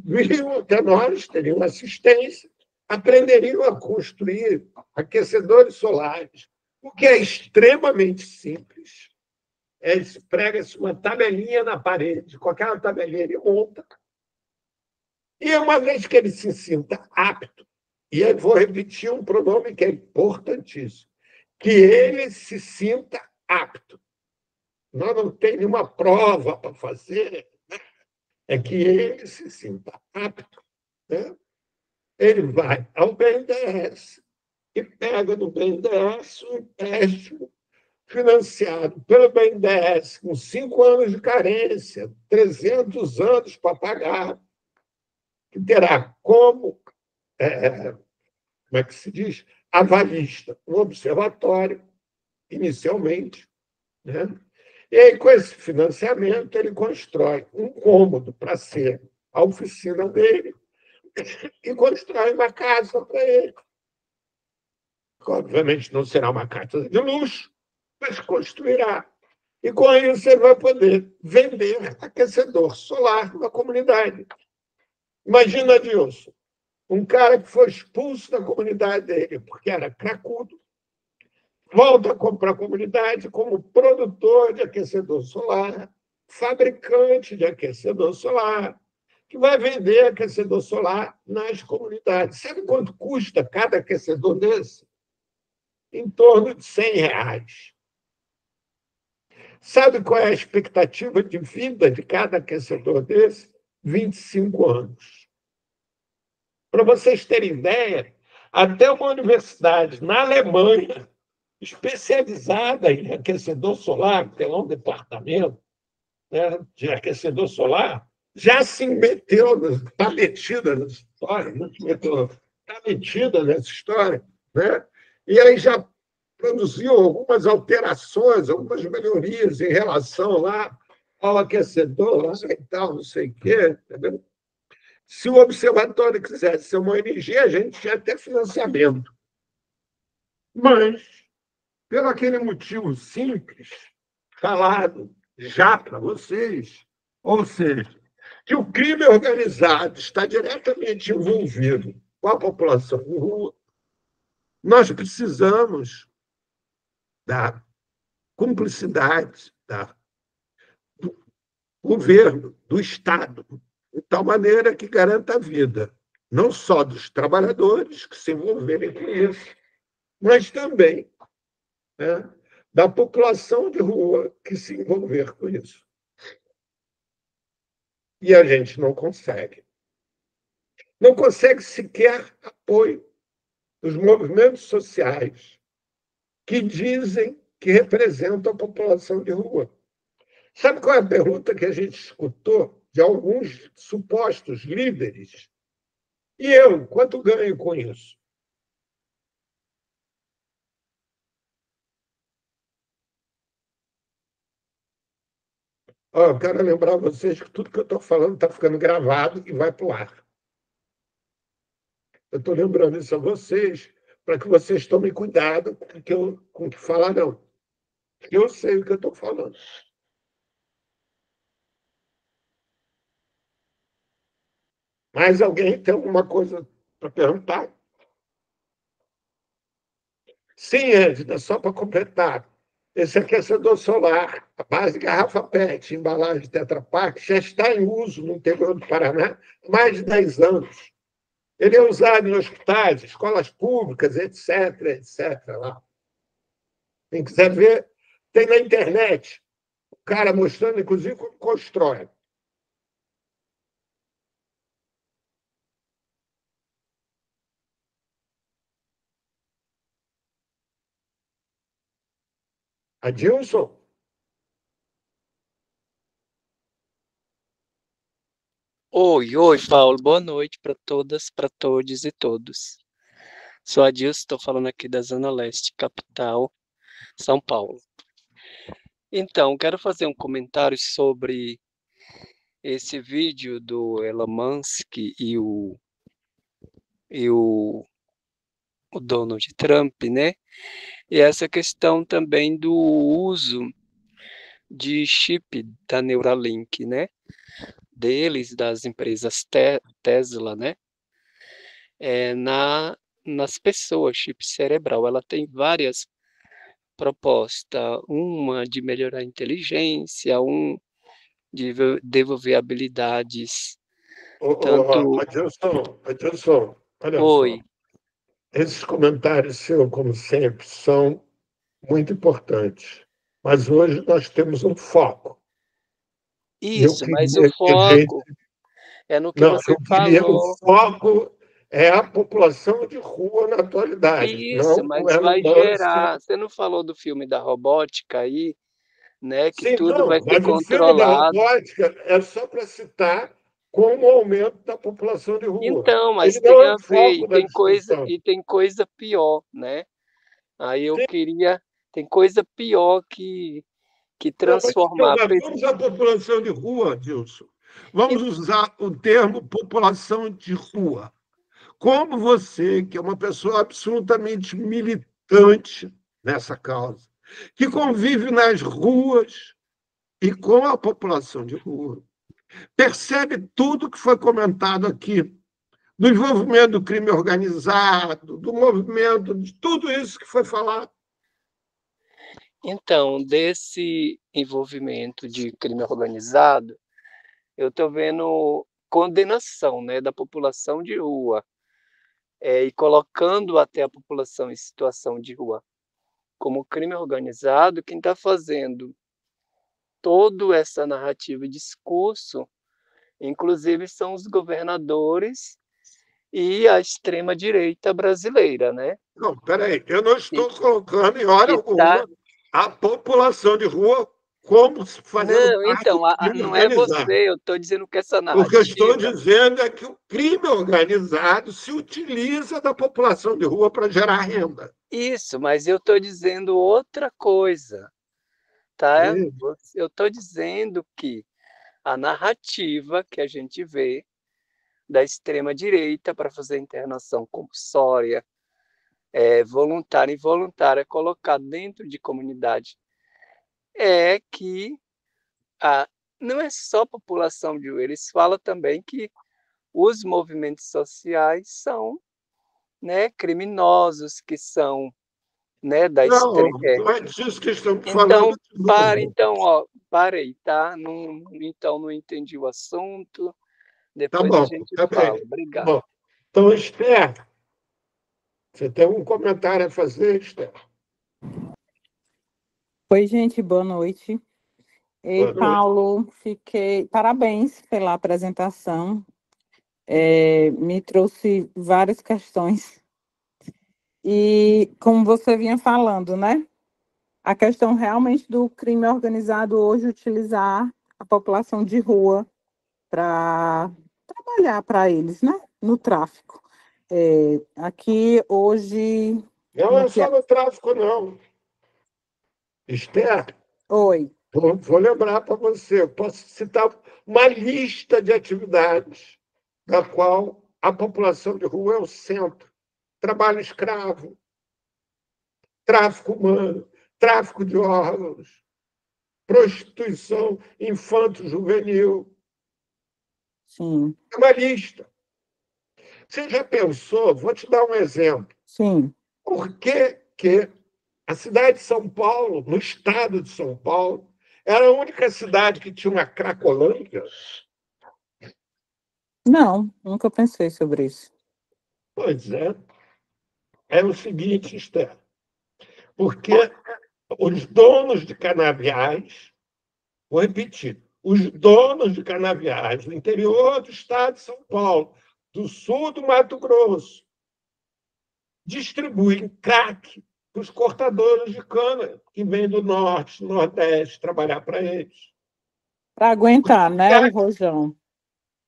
Speaker 1: viriam até nós, teriam assistência, aprenderiam a construir aquecedores solares, o que é extremamente simples. Prega-se uma tabelinha na parede, com aquela tabelinha ele monta, e uma vez que ele se sinta apto, e eu vou repetir um pronome que é importantíssimo, que ele se sinta apto. Nós não temos nenhuma prova para fazer, é que ele se sinta apto, né? Ele vai ao BNDES e pega no BNDES um empréstimo financiado pelo BNDES com 5 anos de carência, 300 anos para pagar, que terá como é que se diz? Avalista, um observatório, inicialmente, né? E aí, com esse financiamento, ele constrói um cômodo para ser a oficina dele e constrói uma casa para ele. Obviamente não será uma casa de luxo, mas construirá. E com isso ele vai poder vender aquecedor solar na comunidade. Imagina, Dilson, um cara que foi expulso da comunidade dele porque era cracudo, volta para a comunidade como produtor de aquecedor solar, fabricante de aquecedor solar, que vai vender aquecedor solar nas comunidades. Sabe quanto custa cada aquecedor desse? Em torno de R$ 100. Sabe qual é a expectativa de vida de cada aquecedor desse? 25 anos. Para vocês terem ideia, até uma universidade na Alemanha, especializada em aquecedor solar, tem lá um departamento, né, de aquecedor solar, já se meteu, está metida nessa história, está metida nessa história, né? E aí já produziu algumas alterações, algumas melhorias em relação lá ao aquecedor lá e tal, não sei o quê, entendeu? Se o observatório quisesse ser uma ONG, a gente tinha até financiamento. Mas, pelo aquele motivo simples, falado já para vocês, ou seja, que o crime organizado está diretamente envolvido com a população de rua, nós precisamos da cumplicidade do governo, do Estado, de tal maneira que garanta a vida, não só dos trabalhadores que se envolverem com isso, mas também, né, da população de rua que se envolver com isso. E a gente não consegue. Não consegue sequer apoio dos movimentos sociais que dizem que representam a população de rua. Sabe qual é a pergunta que a gente escutou de alguns supostos líderes? E eu, quanto ganho com isso? Eu quero lembrar vocês que tudo que eu estou falando está ficando gravado e vai para o ar. Eu estou lembrando isso a vocês para que vocês tomem cuidado com o que falarão. Eu sei o que eu estou falando. Mais alguém tem alguma coisa para perguntar? Sim, Edna, só para completar. Esse aquecedor solar, a base de garrafa PET, embalagem de Tetra Pak, já está em uso no interior do Paraná há mais de 10 anos. Ele é usado em hospitais, escolas públicas, etc, etc. Lá. Quem quiser ver, tem na internet. O cara mostrando, inclusive, como constrói. Adilson?
Speaker 2: Oi, oi, Paulo. Boa noite para todas, para todos e todos. Sou Adilson, estou falando aqui da Zona Leste, capital, São Paulo. Então, quero fazer um comentário sobre esse vídeo do Elon Musk e o Donald Trump, né? E essa questão também do uso de chip da Neuralink, né? Deles, das empresas Tesla, né? Nas pessoas, chip cerebral. Ela tem várias propostas, uma de melhorar a inteligência, de desenvolver habilidades, tanto...
Speaker 1: Adilson, olha só.
Speaker 2: Oi,
Speaker 1: Esses comentários seus, como sempre, são muito importantes. Mas hoje nós temos um foco. E eu
Speaker 2: isso, mas o
Speaker 1: queria que a gente.
Speaker 2: foco é no que
Speaker 1: Não,
Speaker 2: você
Speaker 1: eu queria. O
Speaker 2: falou.
Speaker 1: foco é a população de rua na atualidade,
Speaker 2: Isso,
Speaker 1: não o
Speaker 2: mas
Speaker 1: Elon
Speaker 2: vai
Speaker 1: Musk.
Speaker 2: gerar. Você não falou do filme da robótica aí, né? Que
Speaker 1: Sim,
Speaker 2: tudo vai
Speaker 1: não,
Speaker 2: ser
Speaker 1: mas o filme da
Speaker 2: controlado.
Speaker 1: robótica é só para citar como o aumento da população de rua.
Speaker 2: Então, mas
Speaker 1: Ele não
Speaker 2: tem
Speaker 1: é
Speaker 2: a
Speaker 1: o
Speaker 2: ver,
Speaker 1: foco da discussão.
Speaker 2: e tem coisa pior, né? Aí eu
Speaker 1: Sim,
Speaker 2: queria, tem coisa pior que
Speaker 1: não, mas então,
Speaker 2: transformar.
Speaker 1: vamos à população de rua, Dilson. Vamos usar o termo população de rua. Como você, que é uma pessoa absolutamente militante nessa causa, que convive nas ruas e com a população de rua, percebe tudo que foi comentado aqui, do envolvimento do crime organizado, do movimento, de tudo isso que foi falado.
Speaker 2: Então, desse envolvimento de crime organizado, eu estou vendo condenação, né, da população de rua, e colocando até a população em situação de rua como crime organizado. Quem está fazendo toda essa narrativa e discurso, inclusive, são os governadores e a extrema-direita brasileira, né?
Speaker 1: Não, peraí, eu não
Speaker 2: Que
Speaker 1: estou colocando em hora
Speaker 2: que tá...
Speaker 1: alguma a população de rua como fazendo
Speaker 2: Não,
Speaker 1: parte do
Speaker 2: então,
Speaker 1: crime
Speaker 2: não é
Speaker 1: organizado.
Speaker 2: você, eu estou dizendo que essa
Speaker 1: O que eu estou
Speaker 2: narrativa...
Speaker 1: dizendo é que o crime organizado se utiliza da população de rua para gerar renda.
Speaker 2: Isso, mas eu estou dizendo outra coisa, tá? Eu estou dizendo que a narrativa que a gente vê da extrema-direita para fazer internação compulsória, voluntária e involuntária, colocar dentro de comunidade, é que a, não é só a população de rua, eles falam também que os movimentos sociais são, né, criminosos, que são, né, da
Speaker 1: Não,
Speaker 2: extrema...
Speaker 1: não é disso que estamos falando
Speaker 2: Então,
Speaker 1: de novo.
Speaker 2: ó, parei, tá? Não, então não entendi o assunto.
Speaker 1: Tá
Speaker 2: Depois a
Speaker 1: bom,
Speaker 2: gente
Speaker 1: tá
Speaker 2: fala.
Speaker 1: bem. Tá
Speaker 2: Obrigado.
Speaker 1: bom. Então, Esther, você tem um comentário a fazer, Esther?
Speaker 4: Oi, gente, boa noite. Ei,
Speaker 1: Boa noite.
Speaker 4: Paulo, Parabéns pela apresentação. Me trouxe várias questões. E, como você vinha falando, né? A questão realmente do crime organizado hoje utilizar a população de rua para trabalhar para eles, né? No tráfico. Aqui hoje.
Speaker 1: Não
Speaker 4: No
Speaker 1: é
Speaker 4: Pia...
Speaker 1: só no tráfico, não. Esther,
Speaker 4: Oi,
Speaker 1: vou lembrar para você, eu posso citar uma lista de atividades da qual a população de rua é o centro. Trabalho escravo, tráfico humano, tráfico de órgãos, prostituição infanto-juvenil.
Speaker 4: sim,
Speaker 1: É uma lista. Você já pensou? Vou te dar um exemplo.
Speaker 4: sim,
Speaker 1: Por que que a cidade de São Paulo, no estado de São Paulo, era a única cidade que tinha uma Cracolândia?
Speaker 4: Não, nunca pensei sobre isso.
Speaker 1: Pois é. É o seguinte, Esther, porque os donos de canaviais, vou repetir, os donos de canaviais do interior do estado de São Paulo, do sul do Mato Grosso, distribuem crack para os cortadores de cana que vêm do norte, nordeste, trabalhar para eles.
Speaker 4: Para aguentar, né, o rojão.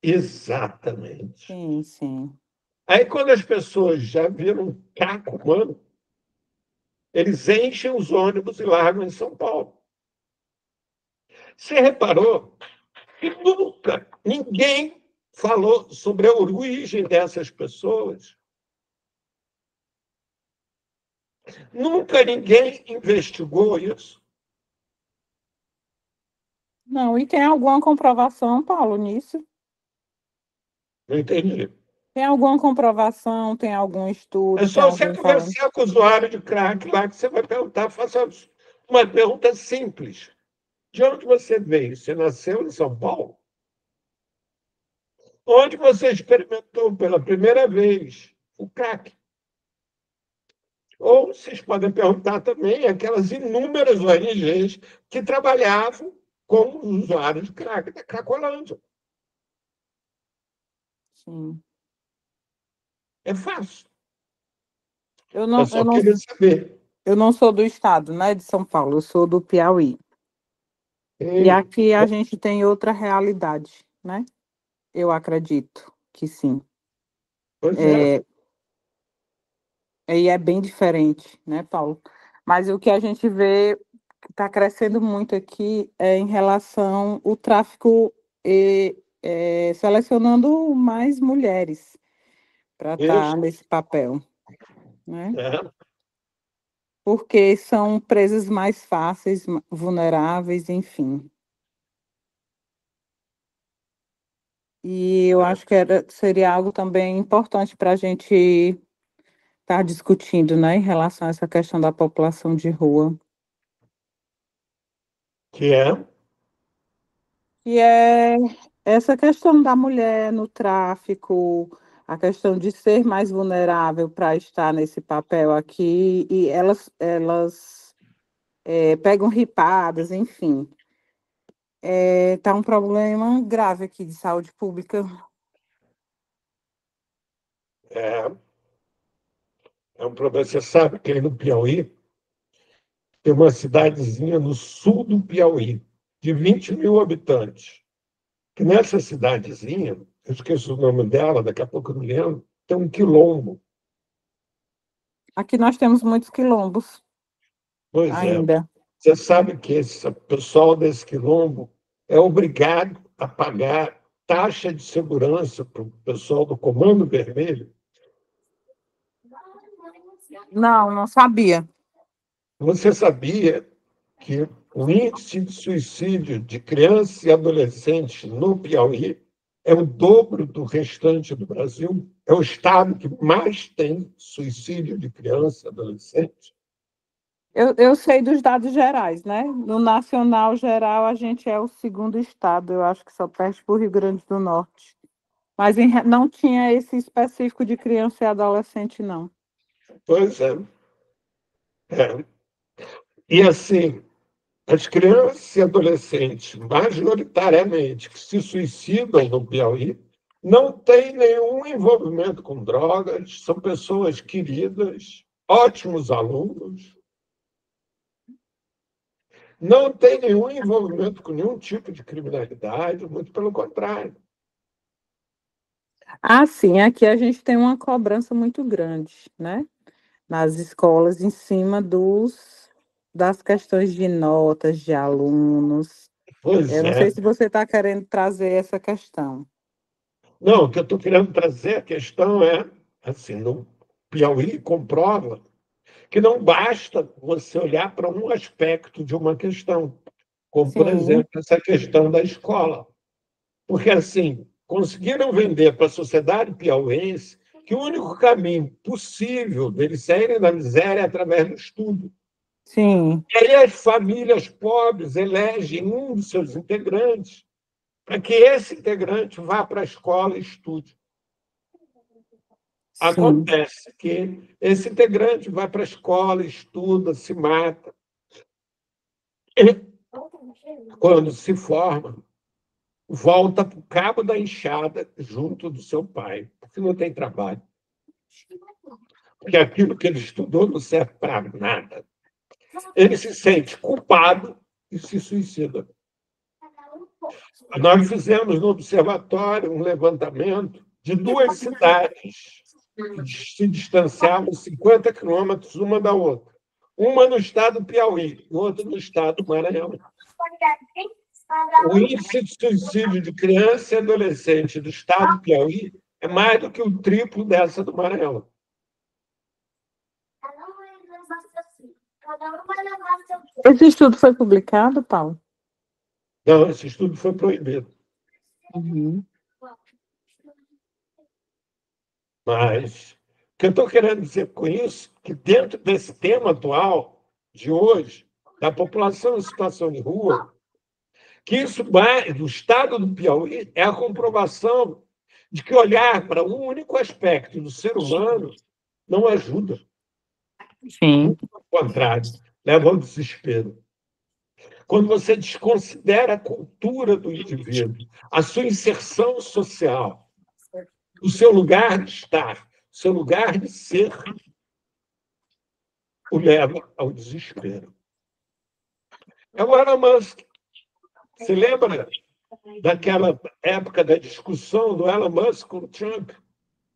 Speaker 1: Exatamente.
Speaker 4: Sim, sim.
Speaker 1: Aí, quando as pessoas já viram um caco humano, eles enchem os ônibus e largam em São Paulo. Você reparou que nunca ninguém falou sobre a origem dessas pessoas? Nunca ninguém investigou isso?
Speaker 4: Não, e tem alguma comprovação, Paulo, nisso?
Speaker 1: Não entendi.
Speaker 4: Tem alguma comprovação, tem algum
Speaker 1: É
Speaker 4: estudo, tem
Speaker 1: só você
Speaker 4: alguém falando?
Speaker 1: conversar com o usuário de crack lá que você vai perguntar, faça uma pergunta simples. De onde você veio? Você nasceu em São Paulo? Onde você experimentou pela primeira vez o crack? Ou vocês podem perguntar também aquelas inúmeras ONGs que trabalhavam com os usuários de crack da Cracolândia.
Speaker 4: Sim.
Speaker 1: É fácil.
Speaker 4: Eu
Speaker 1: Eu
Speaker 4: não,
Speaker 1: só queria saber.
Speaker 4: eu não sou do estado, né, de São Paulo, eu sou do Piauí. E aqui a gente tem outra realidade, né? Eu acredito que sim.
Speaker 1: Pois é.
Speaker 4: E é bem diferente, né, Paulo? Mas o que a gente vê que está crescendo muito aqui é em relação ao tráfico selecionando mais mulheres para
Speaker 1: Isso.
Speaker 4: estar nesse papel, né?
Speaker 1: É.
Speaker 4: Porque são presas mais fáceis, vulneráveis, enfim. E eu acho que seria algo também importante para a gente estar discutindo, né, em relação a essa questão da população de rua.
Speaker 1: Que é.
Speaker 4: E é essa questão da mulher no tráfico, a questão de ser mais vulnerável para estar nesse papel aqui, e elas pegam ripadas, enfim. Tá um problema grave aqui de saúde pública.
Speaker 1: É, é um problema. Você sabe que aí no Piauí tem uma cidadezinha no sul do Piauí, de 20 mil habitantes. Que nessa cidadezinha, eu esqueço o nome dela, daqui a pouco eu não lembro, tem um quilombo.
Speaker 4: Aqui nós temos muitos quilombos
Speaker 1: Pois é.
Speaker 4: ainda.
Speaker 1: Você sabe que esse pessoal desse quilombo é obrigado a pagar taxa de segurança para o pessoal do Comando Vermelho?
Speaker 4: Não, não sabia.
Speaker 1: Você sabia que o índice de suicídio de crianças e adolescentes no Piauí é o dobro do restante do Brasil? É o estado que mais tem suicídio de criança e adolescente?
Speaker 4: Eu sei dos dados gerais, né? No nacional geral, a gente é o segundo estado, eu acho que só perde para o Rio Grande do Norte. Mas não tinha esse específico de criança e adolescente, não.
Speaker 1: Pois é. É. E assim, as crianças e adolescentes, majoritariamente, que se suicidam no Piauí, não têm nenhum envolvimento com drogas, são pessoas queridas, ótimos alunos, não têm nenhum envolvimento com nenhum tipo de criminalidade, muito pelo contrário.
Speaker 4: Ah, sim, aqui a gente tem uma cobrança muito grande, né? Nas escolas, em cima das questões de notas de alunos.
Speaker 1: Pois
Speaker 4: Eu não sei
Speaker 1: é.
Speaker 4: se você está querendo trazer essa questão.
Speaker 1: Não, o que eu estou querendo trazer, a questão é, assim, no Piauí comprova que não basta você olhar para um aspecto de uma questão, como, por
Speaker 4: Sim,
Speaker 1: exemplo, essa questão da escola. Porque, assim, conseguiram vender para a sociedade piauiense que o único caminho possível deles saírem da miséria é através do estudo.
Speaker 4: Sim.
Speaker 1: E aí as famílias pobres elegem um dos seus integrantes para que esse integrante vá para a escola e estude.
Speaker 4: Sim.
Speaker 1: Acontece que esse integrante vai para a escola, estuda, se mata. E, quando se forma, volta para o cabo da enxada junto do seu pai, porque não tem trabalho. Porque aquilo que ele estudou não serve para nada. Ele se sente culpado e se suicida. Nós fizemos no observatório um levantamento de 2 cidades que se distanciavam 50 quilômetros uma da outra. Uma no estado do Piauí e outra no estado do Maranhão. O índice de suicídio de criança e adolescente do estado do Piauí é mais do que o triplo dessa do Maranhão.
Speaker 4: Esse estudo foi publicado, Paulo?
Speaker 1: Não, esse estudo foi proibido.
Speaker 4: Uhum.
Speaker 1: Mas o que eu estou querendo dizer com isso é que dentro desse tema atual de hoje, da população em situação de rua, que isso vai do estado do Piauí é a comprovação de que olhar para um único aspecto do ser humano não ajuda.
Speaker 4: Sim.
Speaker 1: Ao contrário, leva ao desespero. Quando você desconsidera a cultura do indivíduo, a sua inserção social, o seu lugar de estar, o seu lugar de ser, o leva ao desespero. É o Elon Musk. Você lembra daquela época da discussão do Elon Musk com o Trump?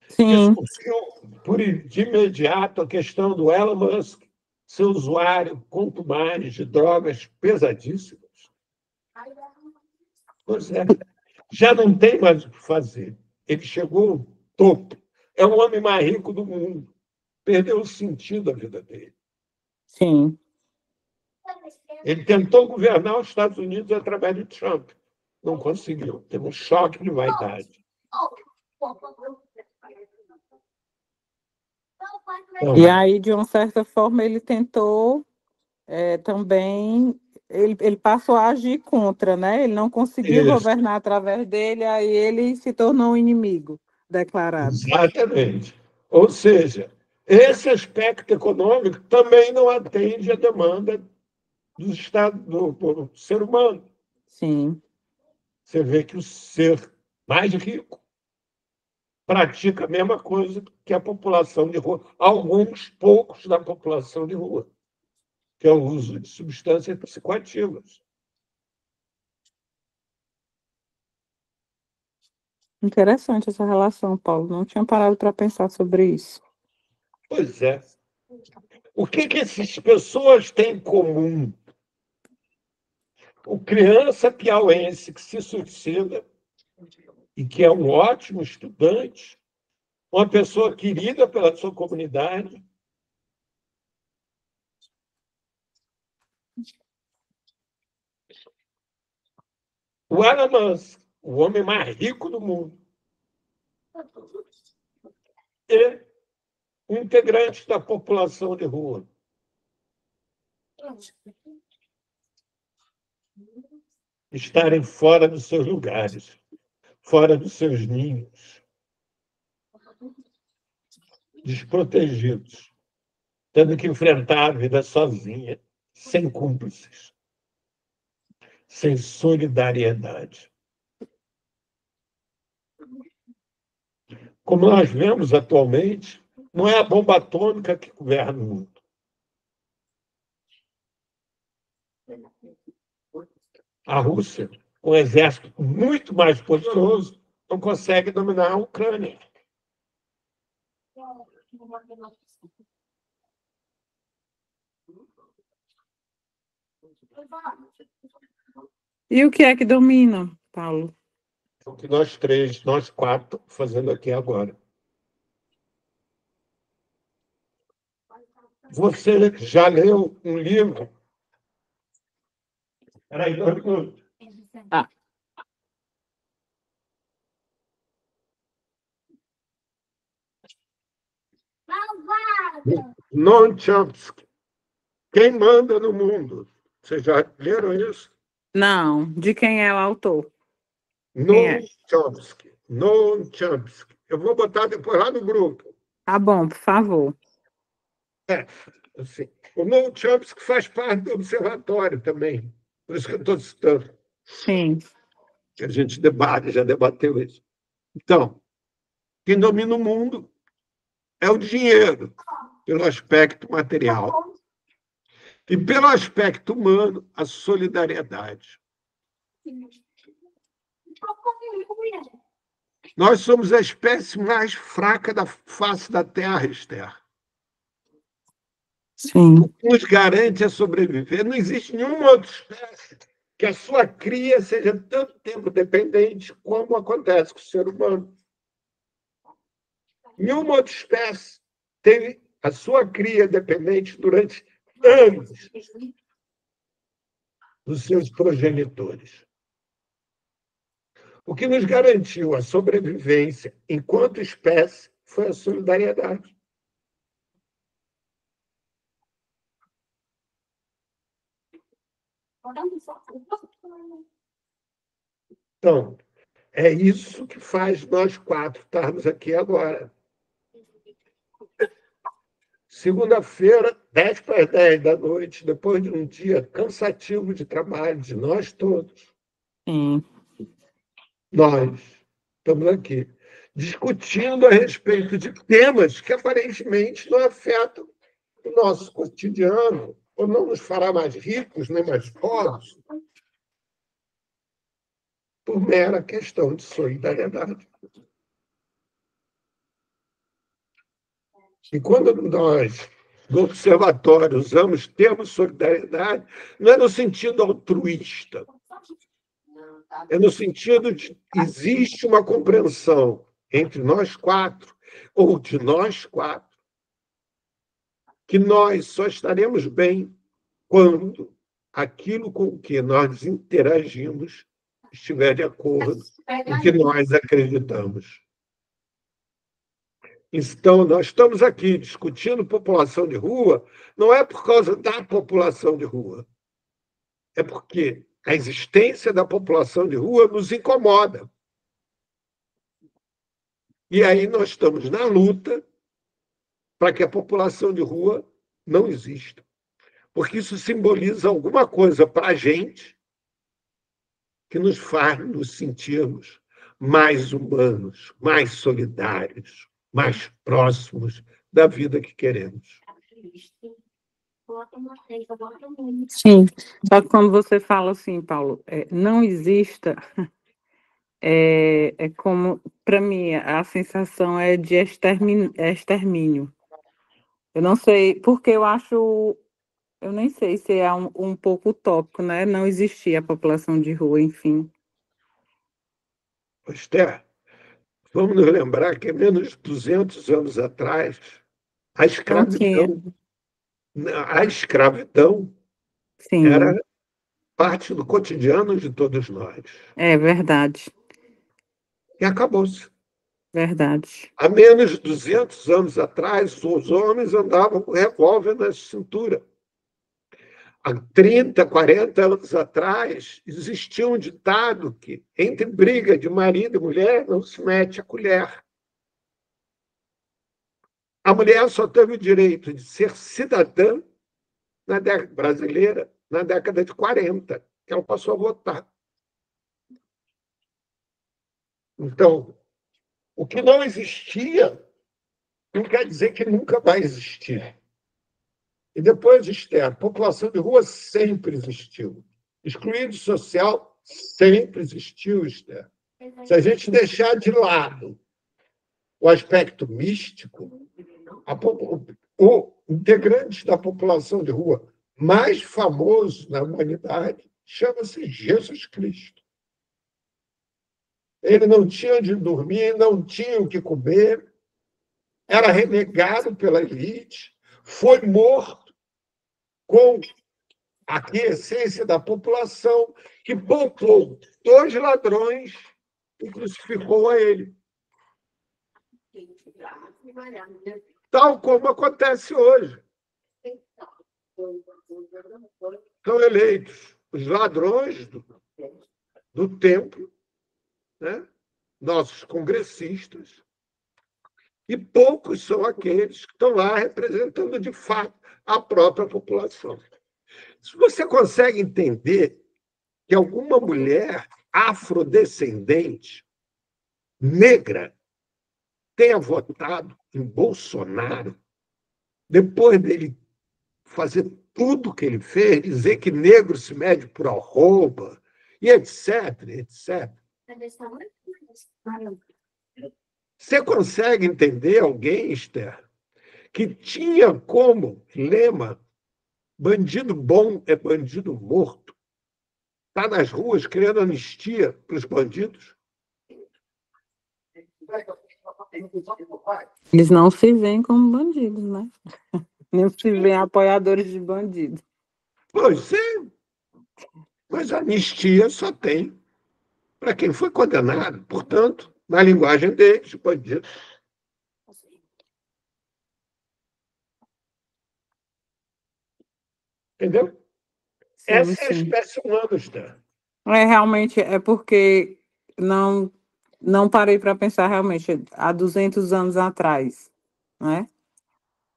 Speaker 1: Que
Speaker 4: Sim.
Speaker 1: surgiu de imediato a questão do Elon Musk, seu usuário contumaz de drogas pesadíssimas. Pois é, já não tem mais o que fazer. Ele chegou ao topo. É o homem mais rico do mundo. Perdeu o sentido da vida dele.
Speaker 4: Sim.
Speaker 1: Ele tentou governar os Estados Unidos através de Trump. Não conseguiu. Teve um choque de vaidade.
Speaker 4: E aí, de uma certa forma, ele tentou também... Ele passou a agir contra, né? Ele não conseguiu
Speaker 1: Isso.
Speaker 4: governar através dele, aí ele se tornou um inimigo declarado.
Speaker 1: Exatamente. Ou seja, esse aspecto econômico também não atende à demanda do estado do ser humano.
Speaker 4: Sim.
Speaker 1: Você vê que o ser mais rico pratica a mesma coisa que a população de rua, alguns poucos da população de rua, que é o uso de substâncias psicoativas.
Speaker 4: Interessante essa relação, Paulo. Não tinha parado para pensar sobre isso.
Speaker 1: Pois é. O que essas pessoas têm em comum? O criança piauiense que se suicida e que é um ótimo estudante, uma pessoa querida pela sua comunidade. O Elon Musk, o homem mais rico do mundo, e um integrante da população de rua. Estarem fora dos seus lugares, fora dos seus ninhos, desprotegidos, tendo que enfrentar a vida sozinha, sem cúmplices, sem solidariedade. Como nós vemos atualmente, não é a bomba atômica que governa o mundo. A Rússia, com um exército muito mais poderoso, não consegue dominar a Ucrânia.
Speaker 4: E o que é que domina, Paulo?
Speaker 1: O que nós três, nós quatro, fazendo aqui agora. Você já leu um livro? Espera aí, 2 minutos.
Speaker 4: Ah.
Speaker 1: Noam Chomsky. Quem manda no mundo? Vocês já leram isso?
Speaker 4: Não. De quem é o autor? Quem
Speaker 1: Noam
Speaker 4: é?
Speaker 1: Chomsky. Noam Chomsky. Eu vou botar depois lá no grupo.
Speaker 4: Tá bom, por favor.
Speaker 1: Assim, o Noam Chomsky faz parte do observatório também. Por isso que eu estou citando.
Speaker 4: Sim.
Speaker 1: Que a gente debate, já debateu isso. Então, quem domina o mundo é o dinheiro, pelo aspecto material. E pelo aspecto humano, a solidariedade. Nós somos a espécie mais fraca da face da Terra, Esther.
Speaker 4: Sim.
Speaker 1: O que nos garante a sobreviver. Não existe nenhuma outra espécie que a sua cria seja tanto tempo dependente como acontece com o ser humano. Nenhuma outra espécie teve a sua cria dependente durante anos dos seus progenitores. O que nos garantiu a sobrevivência enquanto espécie foi a solidariedade. Então, é isso que faz nós quatro estarmos aqui agora. Segunda-feira, 10 para as 10 da noite, depois de um dia cansativo de trabalho de nós todos,
Speaker 4: Sim.
Speaker 1: nós estamos aqui discutindo a respeito de temas que aparentemente não afetam o nosso cotidiano, ou não nos fará mais ricos nem mais pobres, por mera questão de solidariedade. E quando nós, no observatório, usamos o termo solidariedade, não é no sentido altruísta, é no sentido de que existe uma compreensão entre nós quatro, ou de nós quatro, que nós só estaremos bem quando aquilo com o que nós interagimos estiver de acordo com o que nós acreditamos. Então, nós estamos aqui discutindo população de rua, não é por causa da população de rua, é porque a existência da população de rua nos incomoda. E aí nós estamos na luta para que a população de rua não exista. Porque isso simboliza alguma coisa para a gente que nos faz nos sentirmos mais humanos, mais solidários, mais próximos da vida que queremos.
Speaker 4: Sim. Só que quando você fala assim, Paulo, não exista, é como, para mim, a sensação é de extermínio. Eu não sei, porque eu nem sei se é um pouco utópico, né? Não existir a população de rua, enfim.
Speaker 1: Esther, vamos nos lembrar que menos de 200 anos atrás, a
Speaker 4: Não tinha.
Speaker 1: escravidão
Speaker 4: Sim,
Speaker 1: era parte do cotidiano de todos nós.
Speaker 4: é verdade,
Speaker 1: E acabou-se.
Speaker 4: verdade.
Speaker 1: Há menos de 200 anos atrás, os homens andavam com revólver na cintura. Há 30, 40 anos atrás, existia um ditado que, entre briga de marido e mulher, não se mete a colher. A mulher só teve o direito de ser cidadã brasileira na década de 40, que ela passou a votar. Então, o que não existia não quer dizer que nunca vai existir. E depois, Esther, a população de rua sempre existiu. Excluído social sempre existiu, Esther. Se a gente deixar de lado o aspecto místico, o integrante da população de rua mais famoso na humanidade chama-se Jesus Cristo. Ele não tinha onde dormir, não tinha o que comer, era renegado pela elite, foi morto com a aquiescência da população, que poupou 2 ladrões e crucificou a ele. tal como acontece hoje. São eleitos os ladrões do templo, né? Nossos congressistas, e poucos são aqueles que estão lá representando, de fato, a própria população. Se você consegue entender que alguma mulher afrodescendente, negra, tenha votado em Bolsonaro, depois dele fazer tudo o que ele fez, dizer que negro se mede por arroba, e etc, etc. Você consegue entender alguém, Esther, que tinha como lema bandido bom é bandido morto? Está nas ruas querendo anistia para os bandidos?
Speaker 4: Eles não se veem como bandidos, né? Nem se veem apoiadores de bandidos.
Speaker 1: Pois é, mas a anistia só tem para quem foi condenado. Portanto, na linguagem deles, bandido. Entendeu?
Speaker 4: Sim,
Speaker 1: Essa é a
Speaker 4: sim.
Speaker 1: espécie humana, Esther.
Speaker 4: Realmente, é porque não parei para pensar realmente há 200 anos atrás, né?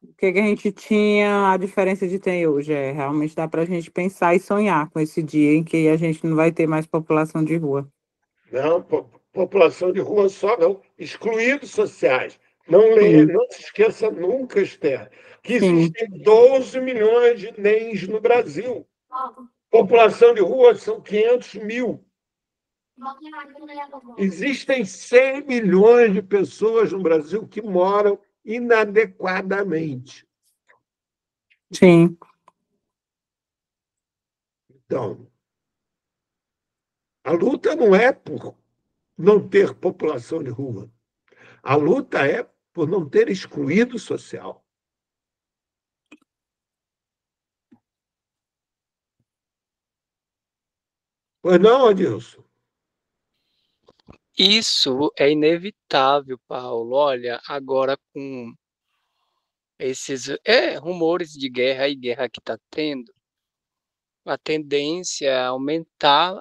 Speaker 4: O que a gente tinha, a diferença de tem hoje. Realmente dá para a gente pensar e sonhar com esse dia em que a gente não vai ter mais população de rua.
Speaker 1: Não, população de rua só não. Excluídos sociais. Não se esqueça nunca, Esther, que existem 12 milhões de NEMs no Brasil. População de rua são 500 mil. Existem 100 milhões de pessoas no Brasil que moram inadequadamente.
Speaker 4: Sim.
Speaker 1: Então, a luta não é por não ter população de rua. A luta é por não ter excluído social. Pois não, Adilson?
Speaker 2: Isso é inevitável, Paulo. Olha, agora com esses rumores de guerra e guerra que está tendo, a tendência é aumentar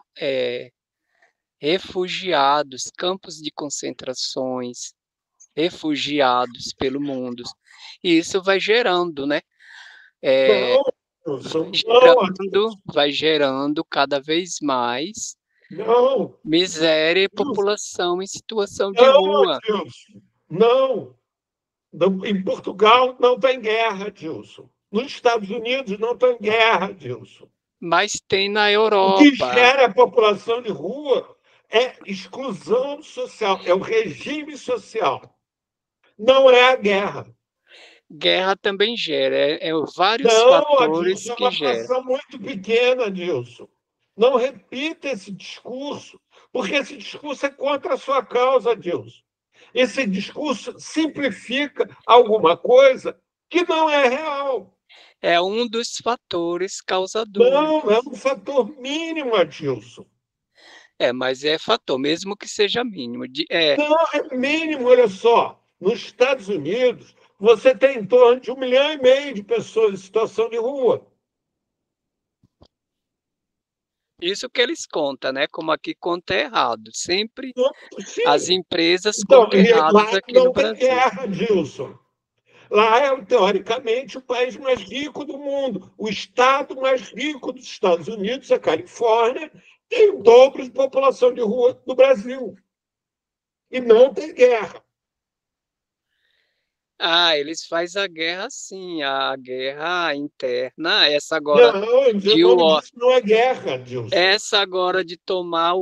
Speaker 2: refugiados, campos de concentrações, refugiados pelo mundo. E isso vai gerando, né? Vai gerando cada vez mais miséria e população em situação de rua.
Speaker 1: Adilson, não. Em Portugal não tem guerra, Adilson. Nos Estados Unidos não tem guerra, Adilson.
Speaker 2: Mas tem na
Speaker 1: O
Speaker 2: Europa.
Speaker 1: que gera a população de rua é exclusão social, é o regime social. Não é a guerra.
Speaker 2: Guerra também gera, vários fatores
Speaker 1: Adilson,
Speaker 2: que
Speaker 1: é uma
Speaker 2: geram.
Speaker 1: fração muito pequena, Adilson. Não repita esse discurso, porque esse discurso é contra a sua causa, Adilson. Esse discurso simplifica alguma coisa que não é real.
Speaker 2: É um dos fatores causadores.
Speaker 1: Não, é um fator mínimo, Adilson.
Speaker 2: Mas é fator, mesmo que seja mínimo.
Speaker 1: Não, é mínimo, olha só. Nos Estados Unidos, você tem em torno de 1,5 milhão de pessoas em situação de rua.
Speaker 2: Isso que eles contam, né? Como aqui conta errado. Sempre
Speaker 1: Sim.
Speaker 2: as empresas contam errados aqui no Brasil.
Speaker 1: Não tem guerra, Adilson. Lá é, teoricamente, o país mais rico do mundo. O estado mais rico dos Estados Unidos, a Califórnia, tem o dobro de população de rua do Brasil. E não tem guerra.
Speaker 2: Eles fazem a guerra sim, a guerra interna, essa agora
Speaker 1: Não, o nome disso não é guerra, Dilson.
Speaker 2: Essa agora de tomar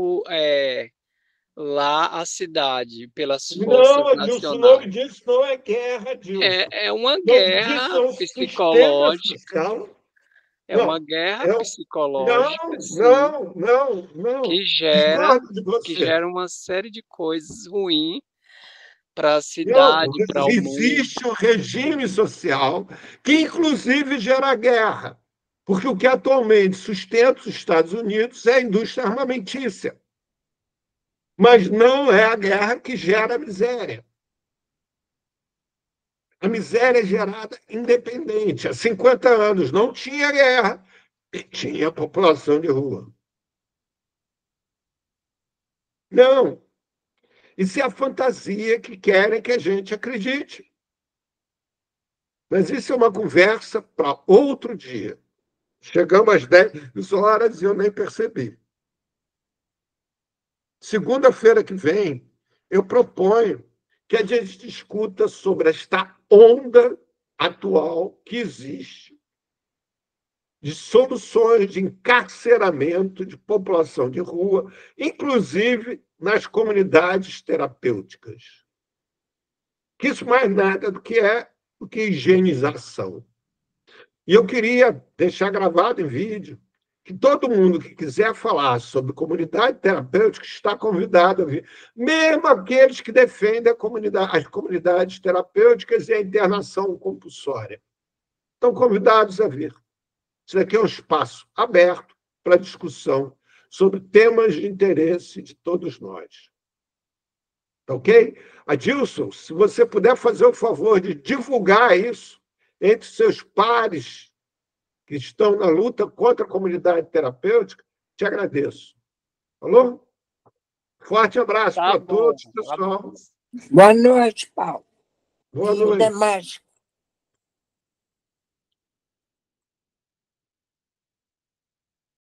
Speaker 2: lá a cidade pelas forças nacionais.
Speaker 1: Não, o nome disso não é guerra, Dilson.
Speaker 2: É uma guerra psicológica. É uma guerra psicológica,
Speaker 1: que
Speaker 2: gera uma série de coisas ruins para a cidade, para o mundo.
Speaker 1: Existe um regime social que, inclusive, gera guerra. Porque o que atualmente sustenta os Estados Unidos é a indústria armamentícia. Mas não é a guerra que gera a miséria. A miséria é gerada independente. Há 50 anos não tinha guerra e tinha população de rua. Não. Isso é a fantasia que querem que a gente acredite. Mas isso é uma conversa para outro dia. Chegamos às 10 horas e eu nem percebi. Segunda-feira que vem, eu proponho que a gente discuta sobre esta onda atual que existe de soluções de encarceramento de população de rua, inclusive nas comunidades terapêuticas. Que isso mais nada do que higienização. E eu queria deixar gravado em vídeo que todo mundo que quiser falar sobre comunidade terapêutica está convidado a vir, mesmo aqueles que defendem as comunidades terapêuticas e a internação compulsória. Estão convidados a vir. Isso aqui é um espaço aberto para discussão sobre temas de interesse de todos nós. Tá ok? Adilson, se você puder fazer o favor de divulgar isso entre seus pares que estão na luta contra a comunidade terapêutica, te agradeço. Falou? Forte abraço para todos, pessoal.
Speaker 3: Boa noite, Paulo.
Speaker 1: Boa noite.
Speaker 3: Até mais.